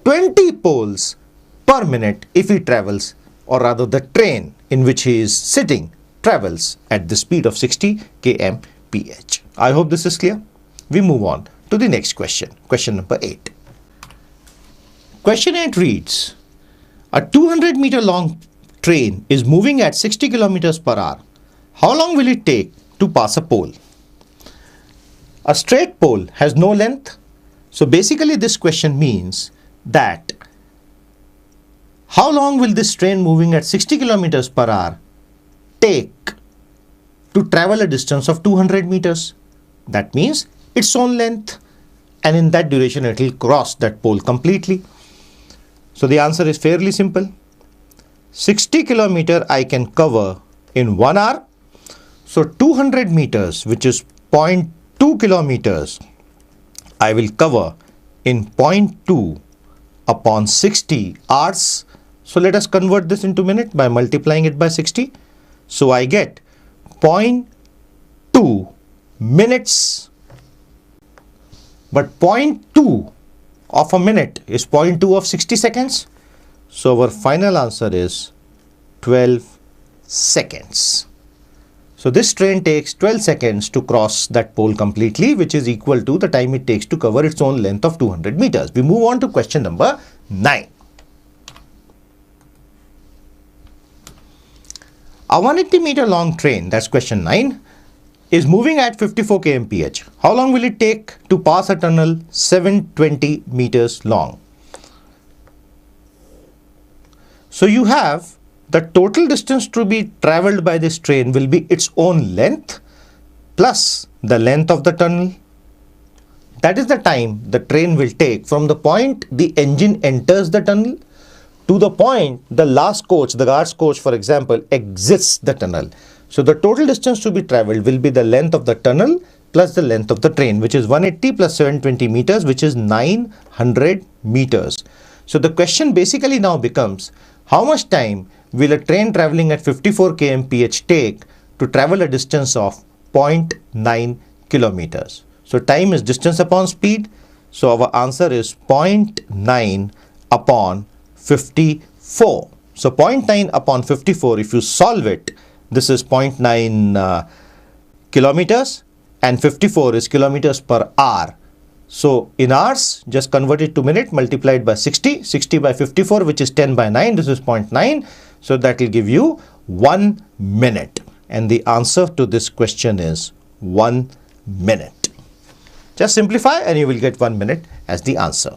20 poles per minute if he travels, or rather the train in which he is sitting travels at the speed of 60 kmph. I hope this is clear. We move on to the next question, question number 8. Question 8 reads, a 200-meter long train is moving at 60 kilometers per hour. How long will it take to pass a pole? A straight pole has no length. So basically this question means that how long will this train moving at 60 kilometers per hour take to travel a distance of 200 meters? That means its own length, and in that duration it will cross that pole completely. So the answer is fairly simple. 60 kilometer I can cover in 1 hour. So 200 meters, which is 0.2 kilometers, I will cover in 0.2 upon 60 hours. So let us convert this into minute by multiplying it by 60. So I get 0.2 minutes. But 0.2 of a minute is 0.2 of 60 seconds. So our final answer is 12 seconds. So this train takes 12 seconds to cross that pole completely, which is equal to the time it takes to cover its own length of 200 meters. We move on to question number 9. A 180-meter long train, that's question 9, is moving at 54 kmph. How long will it take to pass a tunnel 720 meters long? So you have the total distance to be traveled by this train will be its own length plus the length of the tunnel. That is the time the train will take from the point the engine enters the tunnel to the point the last coach, the guard's coach for example, exits the tunnel. So the total distance to be traveled will be the length of the tunnel plus the length of the train, which is 180 plus 720 meters, which is 900 meters. So the question basically now becomes, how much time will a train traveling at 54 kmph take to travel a distance of 0.9 kilometers? So time is distance upon speed. So our answer is 0.9 upon 54. So 0.9 upon 54, if you solve it, this is 0.9 kilometers and 54 is kilometers per hour. So in hours, just convert it to minute multiplied by 60, 60 by 54, which is 10 by 9. This is 0.9. So that will give you 1 minute. And the answer to this question is 1 minute. Just simplify and you will get 1 minute as the answer.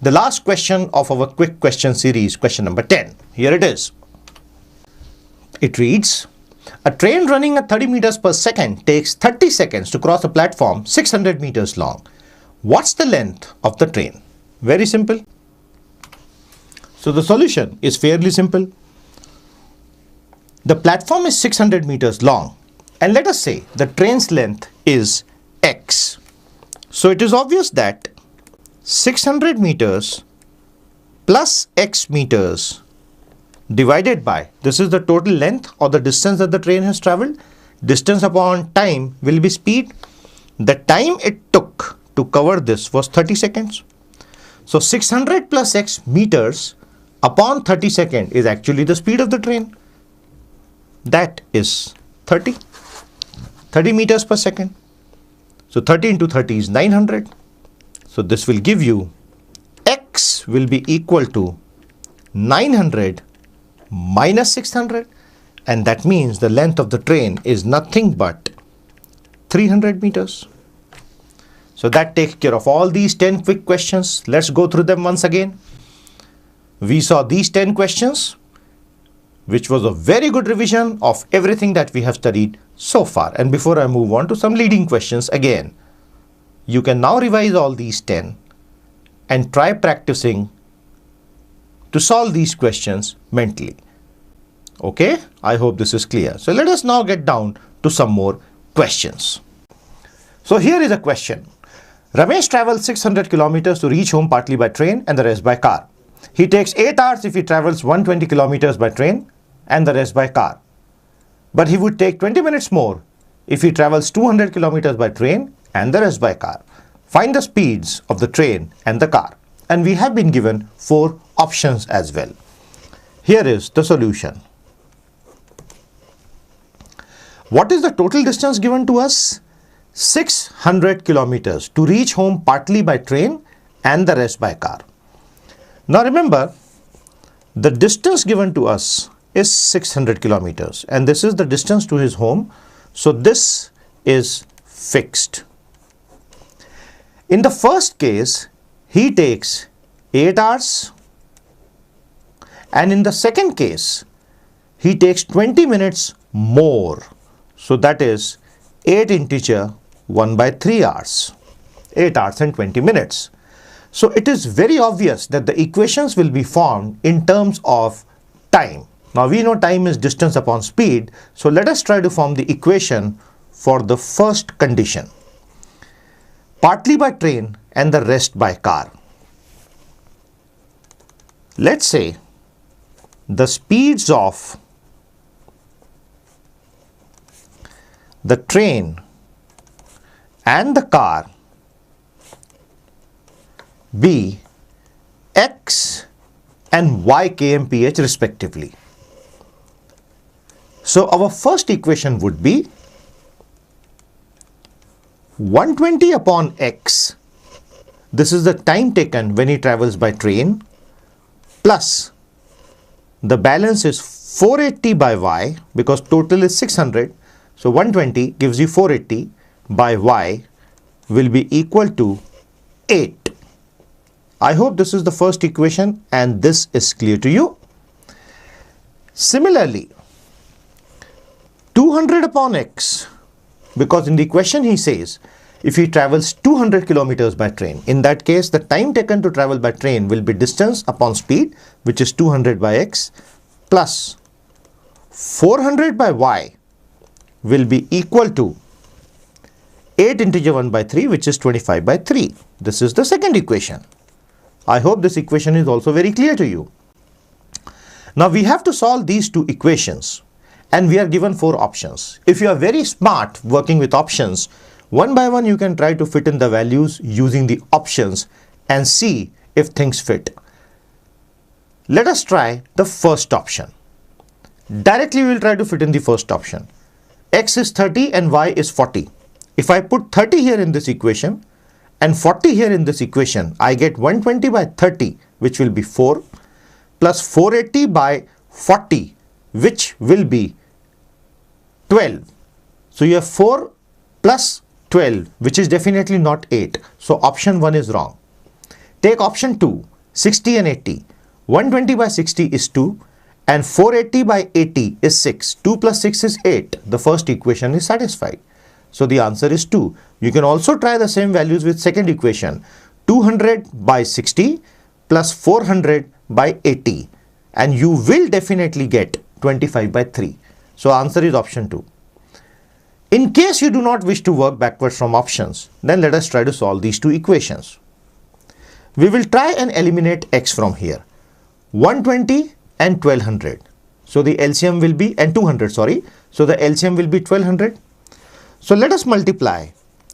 The last question of our quick question series, question number 10. Here it is. It reads, a train running at 30 meters per second takes 30 seconds to cross a platform 600 meters long. What's the length of the train? Very simple. So the solution is fairly simple. The platform is 600 meters long and let us say the train's length is x. So it is obvious that 600 meters plus x meters divided by, this is the total length or the distance that the train has traveled. Distance upon time will be speed. The time it took to cover this was 30 seconds. So 600 plus x meters upon 30 seconds is actually the speed of the train. That is 30 meters per second. So 30 into 30 is 900. So this will give you x will be equal to 900 minus 600, and that means the length of the train is nothing but 300 meters. So that takes care of all these 10 quick questions. Let's go through them once again. We saw these 10 questions, which was a very good revision of everything that we have studied so far. And before I move on to some leading questions again, you can now revise all these 10 and try practicing to solve these questions mentally. Okay, I hope this is clear. So let us now get down to some more questions. So here is a question. Ramesh travels 600 kilometers to reach home partly by train and the rest by car. He takes 8 hours if he travels 120 kilometers by train and the rest by car. But he would take 20 minutes more if he travels 200 kilometers by train and the rest by car. Find the speeds of the train and the car. And we have been given 4 options as well. Here is the solution. What is the total distance given to us? 600 kilometers to reach home partly by train and the rest by car. Now remember, the distance given to us is 600 kilometers and this is the distance to his home. So this is fixed. In the first case, he takes 8 hours and in the second case, he takes 20 minutes more. So that is 8 integer 1 by 3 hours, 8 hours and 20 minutes. So it is very obvious that the equations will be formed in terms of time. Now we know time is distance upon speed. So let us try to form the equation for the first condition. Partly by train and the rest by car. Let's say the speeds of the train and the car be x and y kmph respectively. So our first equation would be 120 upon x, this is the time taken when he travels by train, plus the balance is 480 by y because total is 600. So 120 gives you 480 by y will be equal to 8. I hope this is the first equation and this is clear to you. Similarly, 200 upon x, because in the question he says if he travels 200 kilometers by train, in that case the time taken to travel by train will be distance upon speed, which is 200 by x, plus 400 by y will be equal to 8 integer 1 by 3, which is 25 by 3. This is the second equation. I hope this equation is also very clear to you. Now we have to solve these two equations and we are given 4 options. If you are very smart working with options, one by one you can try to fit in the values using the options and see if things fit. Let us try the first option. Directly we will try to fit in the first option. X is 30 and y is 40. If I put 30 here in this equation and 40 here in this equation, I get 120 by 30, which will be 4, plus 480 by 40, which will be 12. So you have 4 plus 12, which is definitely not 8. So option 1 is wrong. Take option 2, 60 and 80. 120 by 60 is 2 and 480 by 80 is 6. 2 plus 6 is 8. The first equation is satisfied. So the answer is 2. You can also try the same values with second equation. 200 by 60 plus 400 by 80. And you will definitely get 25 by 3. So answer is option 2. In case you do not wish to work backwards from options, then let us try to solve these two equations. We will try and eliminate x from here. 120 and 1200. So the LCM will be, and 200, sorry. So the LCM will be 1200. So let us multiply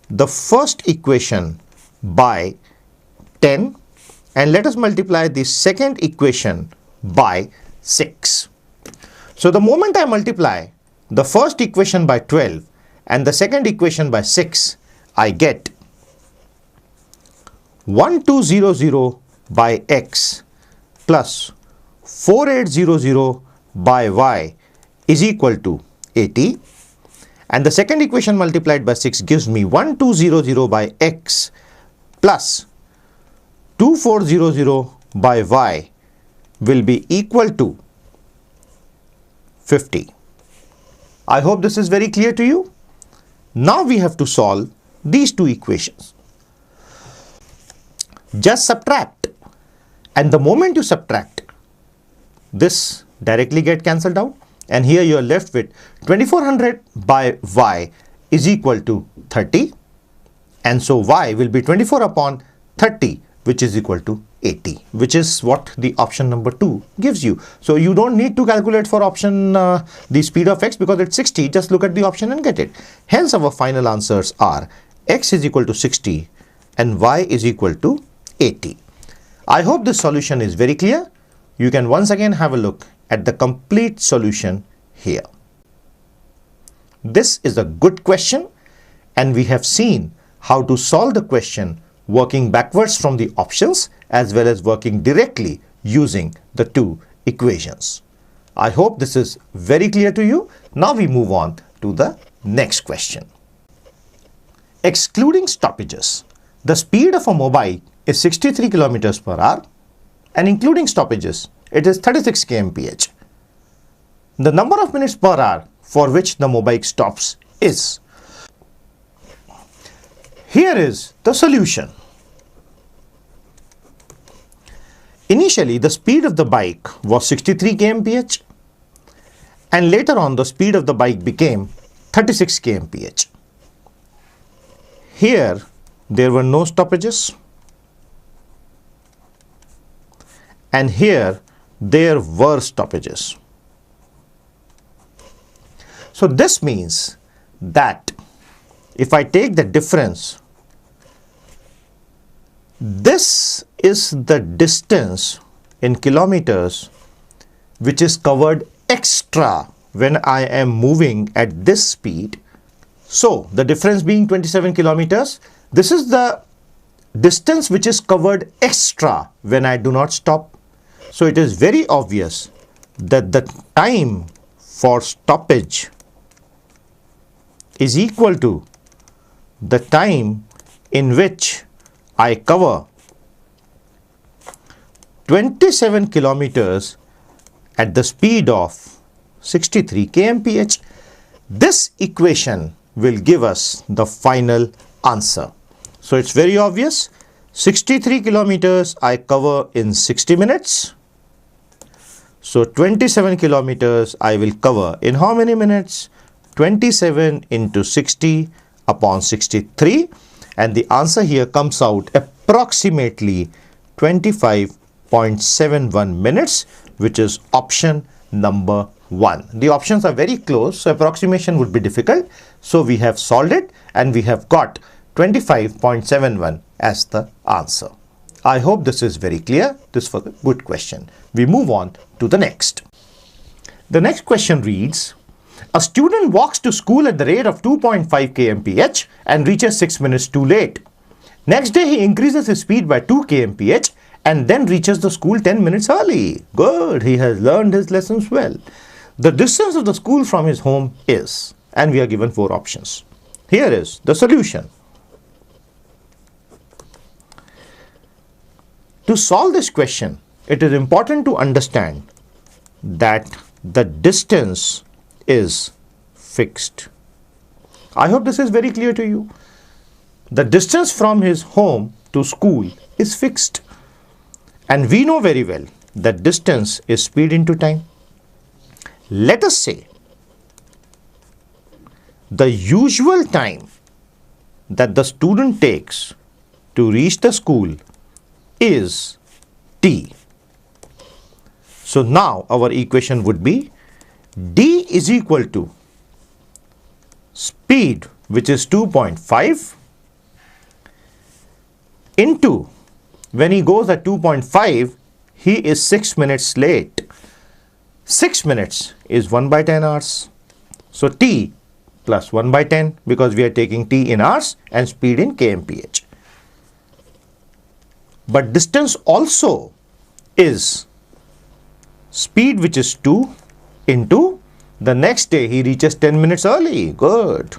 the first equation by 10 and let us multiply the second equation by 6. So the moment I multiply the first equation by 12 and the second equation by 6, I get 1200 by x plus 4800 by y is equal to 80. And the second equation multiplied by 6 gives me 1200 by x plus 2400 by y will be equal to 50. I hope this is very clear to you. Now we have to solve these two equations. Just subtract, and the moment you subtract, this directly get cancelled out. And here you are left with 2400 by y is equal to 30. And so y will be 24 upon 30, which is equal to 80, which is what the option number 2 gives you. So you don't need to calculate for option the speed of x because it's 60. Just look at the option and get it. Hence our final answers are x is equal to 60 and y is equal to 80. I hope this solution is very clear. You can once again have a look at the complete solution here. This is a good question and we have seen how to solve the question working backwards from the options as well as working directly using the two equations. I hope this is very clear to you. Now we move on to the next question. Excluding stoppages, the speed of a mobile is 63 kilometers per hour and including stoppages, it is 36 kmph. The number of minutes per hour for which the mobile stops is. Here is the solution. Initially, the speed of the bike was 63 kmph and later on the speed of the bike became 36 kmph. Here, there were no stoppages and here there were stoppages. So this means that if I take the difference, this is the distance in kilometers which is covered extra when I am moving at this speed. So the difference being 27 kilometers, this is the distance which is covered extra when I do not stop. So it is very obvious that the time for stoppage is equal to the time in which I cover 27 kilometers at the speed of 63 kmph. This equation will give us the final answer. So it's very obvious. 63 kilometers I cover in 60 minutes. So 27 kilometers I will cover in how many minutes? 27 into 60 upon 63, and the answer here comes out approximately 25.71 minutes, which is option number 1. The options are very close, so approximation would be difficult. So we have solved it and we have got 25.71 as the answer. I hope this is very clear. This was a good question. We move on to the next. The next question reads, a student walks to school at the rate of 2.5 kmph and reaches 6 minutes too late. Next day he increases his speed by 2 kmph and then reaches the school 10 minutes early. Good, he has learned his lessons well. The distance of the school from his home is, and we are given 4 options. Here is the solution. To solve this question, it is important to understand that the distance is fixed. I hope this is very clear to you. The distance from his home to school is fixed. And we know very well that distance is speed into time. Let us say the usual time that the student takes to reach the school is t. So now our equation would be d is equal to speed, which is 2.5, into, when he goes at 2.5, he is 6 minutes late. 6 minutes is 1 by 10 hours. So t plus 1 by 10, because we are taking t in hours and speed in kmph. But distance also is speed, which is 2, into the next day he reaches 10 minutes early. Good.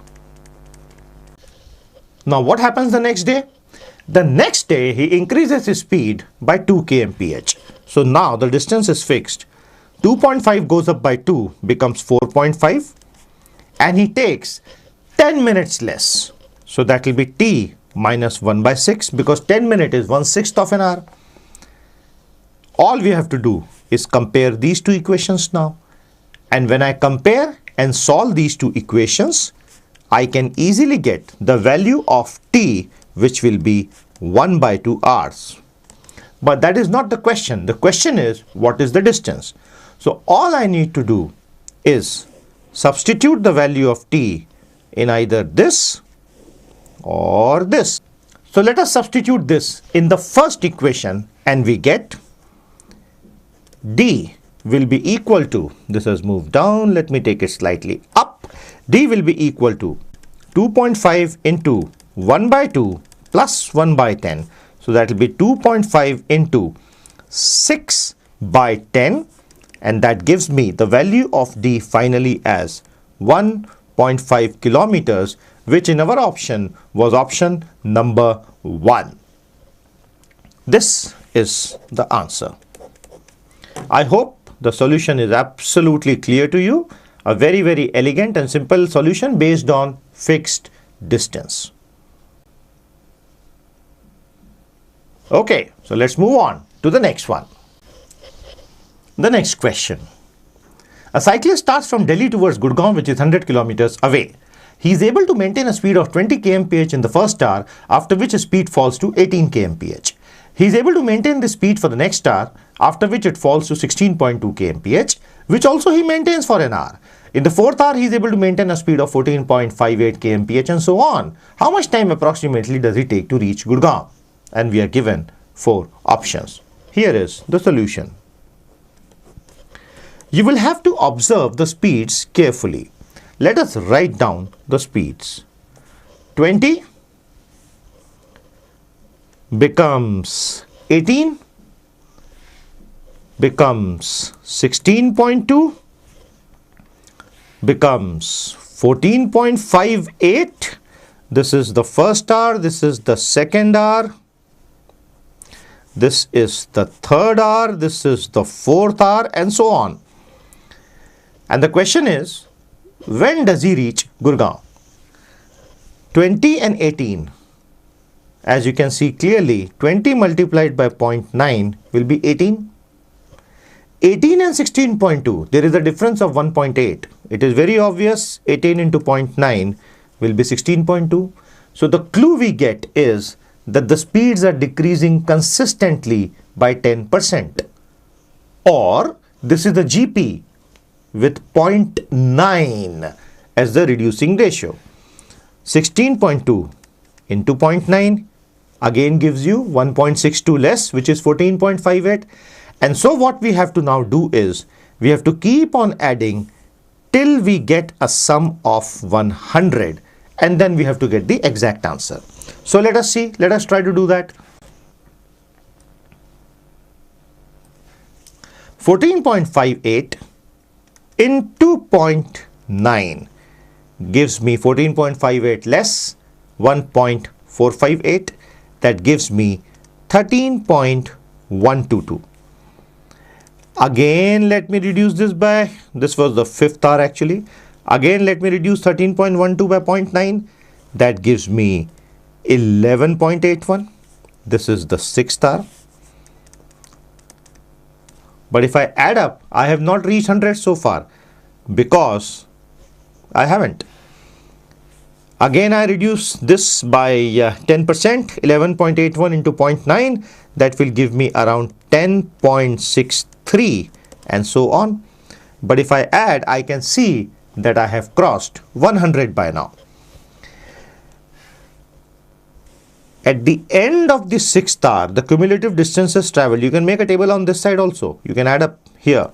Now what happens the next day? The next day he increases his speed by 2 kmph. So now the distance is fixed. 2.5 goes up by 2, becomes 4.5, and he takes 10 minutes less. So that will be t minus 1 by 6, because 10 minutes is 1/6 of an hour. All we have to do is compare these two equations now. And when I compare and solve these two equations, I can easily get the value of t, which will be 1 by 2 hours. But that is not the question. The question is, what is the distance? So all I need to do is substitute the value of t in either this or this. So let us substitute this in the first equation and we get d will be equal to, this has moved down, let me take it slightly up, d will be equal to 2.5 into 1 by 2 plus 1 by 10. So that will be 2.5 into 6 by 10, and that gives me the value of d finally as 1.5 kilometers, which in our option was option number 1. This is the answer. I hope the solution is absolutely clear to you. A very, very elegant and simple solution based on fixed distance. Okay, so let's move on to the next one. The next question. A cyclist starts from Delhi towards Gurgaon, which is 100 kilometers away. He is able to maintain a speed of 20 kmph in the first hour, after which his speed falls to 18 kmph. He is able to maintain this speed for the next hour, after which it falls to 16.2 kmph, which also he maintains for an hour. In the fourth hour, he is able to maintain a speed of 14.58 kmph and so on. How much time approximately does it take to reach Gurgaon? And we are given 4 options. Here is the solution. You will have to observe the speeds carefully. Let us write down the speeds. 20 becomes 18, becomes 16.2, becomes 14.58. This is the first hour, this is the second hour, this is the third hour, this is the fourth hour, and so on. And the question is, when does he reach Gurgaon? 20 and 18. As you can see clearly, 20 multiplied by 0.9 will be 18. 18 and 16.2, there is a difference of 1.8. It is very obvious 18 into 0.9 will be 16.2. So the clue we get is that the speeds are decreasing consistently by 10%. Or this is the GP with 0.9 as the reducing ratio. 16.2 into 0.9 again gives you 1.62 less, which is 14.58. And so what we have to now do is we have to keep on adding till we get a sum of 100, and then we have to get the exact answer. So let us see, let us try to do that. 14.58 into 0.9 gives me 14.58 less 1.458. That gives me 13.122. Again, let me reduce this by, this was the fifth hour actually. Again, let me reduce 13.12 by 0.9. That gives me 11.81. This is the sixth hour. But if I add up, I have not reached 100 so far because I haven't. Again, I reduce this by 10%, 11.81 into 0.9. That will give me around 10.63 and so on. But if I add, I can see that I have crossed 100 by now. At the end of the sixth hour, the cumulative distances traveled, you can make a table on this side also. You can add up here.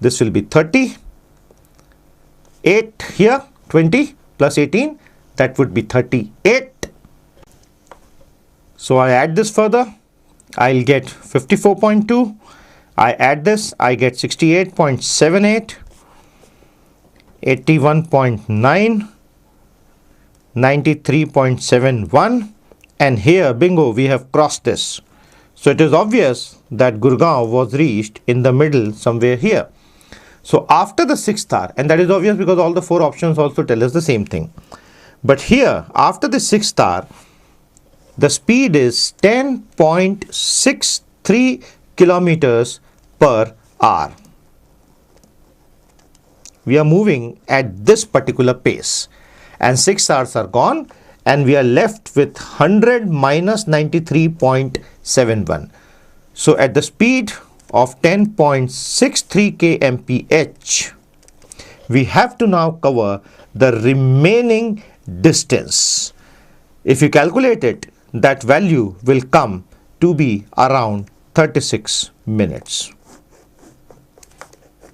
This will be 30, 8 here, 20 plus 18, that would be 38. So I add this further, I'll get 54.2. I add this, I get 68.78, 81.9, 93.71. And here, bingo, we have crossed this. So it is obvious that Gurgaon was reached in the middle somewhere here. So after the sixth hour, and that is obvious because all the four options also tell us the same thing. But here, after the sixth hour, the speed is 10.63 kilometers per hour. We are moving at this particular pace, and 6 hours are gone, and we are left with 100 minus 93.71. So at the speed of 10.63 kmph, we have to now cover the remaining distance. If you calculate it, that value will come to be around 36 minutes.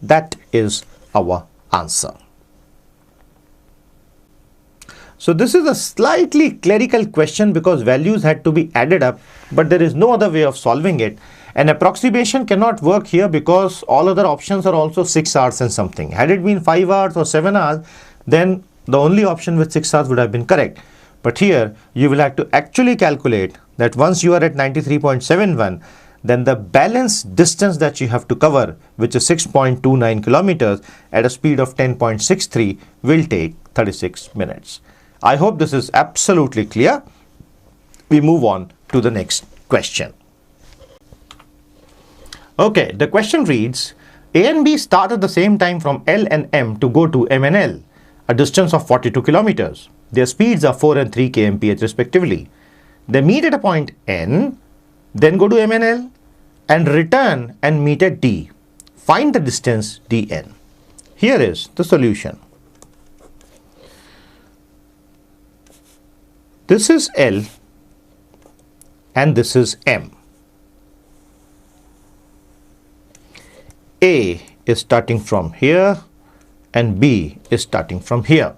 That is our answer. So this is a slightly clerical question because values had to be added up, but there is no other way of solving it. An approximation cannot work here because all other options are also 6 hours and something. Had it been 5 hours or 7 hours, then the only option with 6 hours would have been correct. But here you will have to actually calculate that once you are at 93.71, then the balance distance that you have to cover, which is 6.29 kilometers at a speed of 10.63, will take 36 minutes. I hope this is absolutely clear. We move on to the next question. Okay, the question reads, A and B start at the same time from L and M to go to M and L, a distance of 42 kilometers. Their speeds are 4 and 3 kmph respectively. They meet at a point N, then go to M and L, and return and meet at D. Find the distance Dn. Here is the solution. This is L and this is M. A is starting from here and B is starting from here.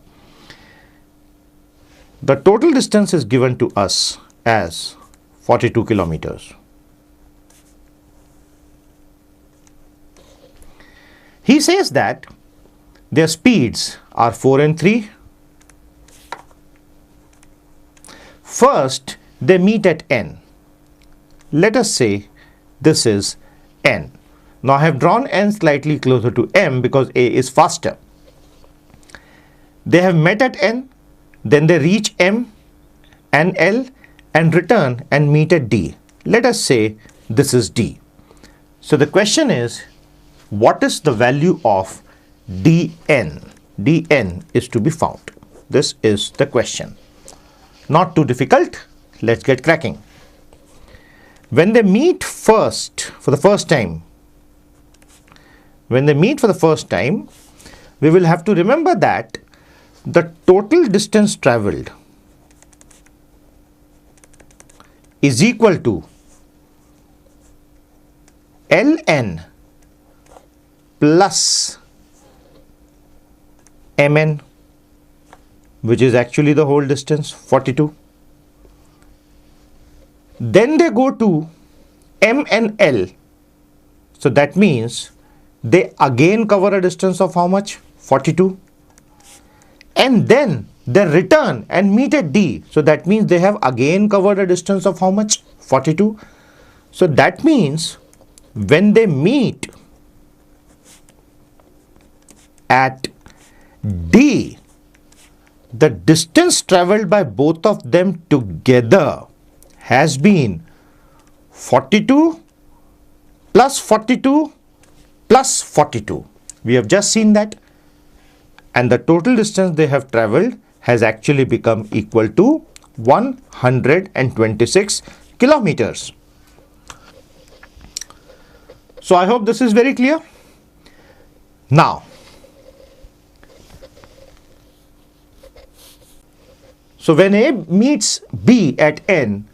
The total distance is given to us as 42 kilometers. He says that their speeds are 4 and 3. First, they meet at N. Let us say this is N. Now I have drawn N slightly closer to M because A is faster. They have met at N, then they reach M and L and return and meet at D. Let us say this is D. So the question is, what is the value of dn? dn is to be found. This is the question. Not too difficult. Let's get cracking. When they meet for the first time, we will have to remember that the total distance traveled is equal to ln plus mn, which is actually the whole distance, 42. Then they go to m and l. So that means they again cover a distance of how much? 42. And then they return and meet at D. So that means they have again covered a distance of how much? 42. So that means when they meet at D, the distance traveled by both of them together has been 42 plus 42 plus 42. We have just seen that. And the total distance they have traveled has actually become equal to 126 kilometers. So I hope this is very clear. Now, so when A meets B at N,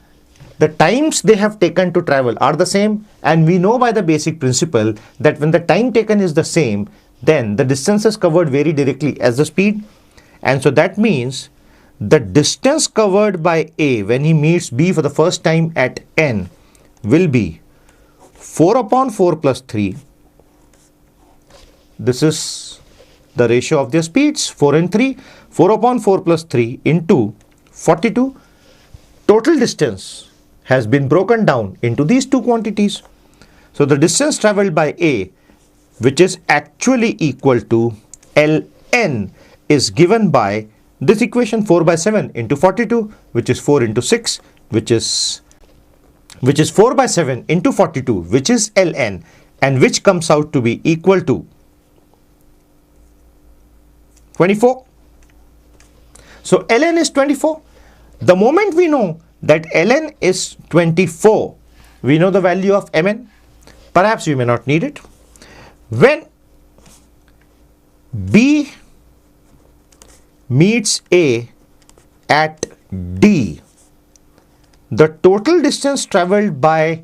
the times they have taken to travel are the same, and we know by the basic principle that when the time taken is the same, then the distances covered vary directly as the speed. And so that means the distance covered by A when he meets B for the first time at N will be 4 upon 4 plus 3. This is the ratio of their speeds, 4 and 3. 4 upon 4 plus 3 into 42. Total distance has been broken down into these two quantities. So the distance traveled by A, which is actually equal to ln, is given by this equation, 4 by 7 into 42, which is 4 into 6, which is 4 by 7 into 42, which is ln, and which comes out to be equal to 24. So ln is 24. The moment we know that ln is 24, we know the value of mn. Perhaps we may not need it. When B meets A at D, the total distance traveled by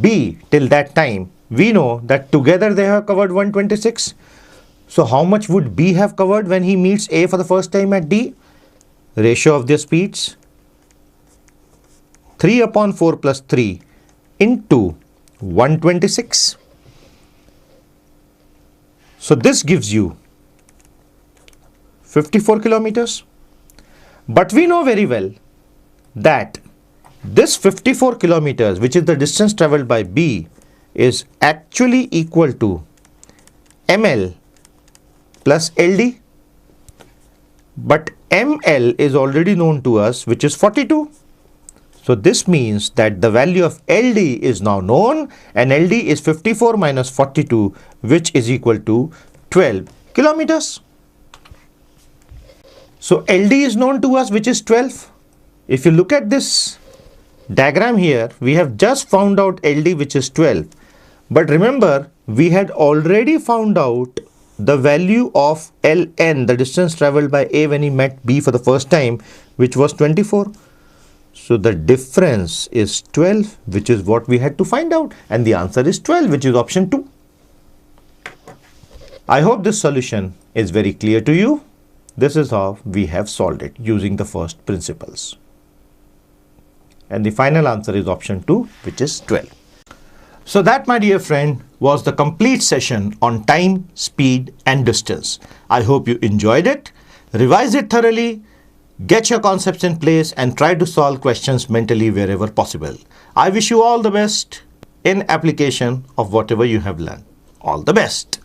B till that time, we know that together they have covered 126. So how much would B have covered when he meets A for the first time at D? Ratio of their speeds, 3 upon 4 plus 3 into 126. So this gives you 54 kilometers. But we know very well that this 54 kilometers, which is the distance traveled by B, is actually equal to ml plus ld. But ml is already known to us, which is 42. So this means that the value of ld is now known, and ld is 54 minus 42, which is equal to 12 kilometers. So ld is known to us, which is 12. If you look at this diagram here, we have just found out ld, which is 12. But remember, we had already found out the value of ln, the distance traveled by A when he met B for the first time, which was 24. So the difference is 12, which is what we had to find out. And the answer is 12, which is option 2. I hope this solution is very clear to you. This is how we have solved it using the first principles. And the final answer is option 2, which is 12. So that, my dear friend, was the complete session on time, speed and distance. I hope you enjoyed it. Revise it thoroughly. Get your concepts in place and try to solve questions mentally wherever possible. I wish you all the best in application of whatever you have learned. All the best.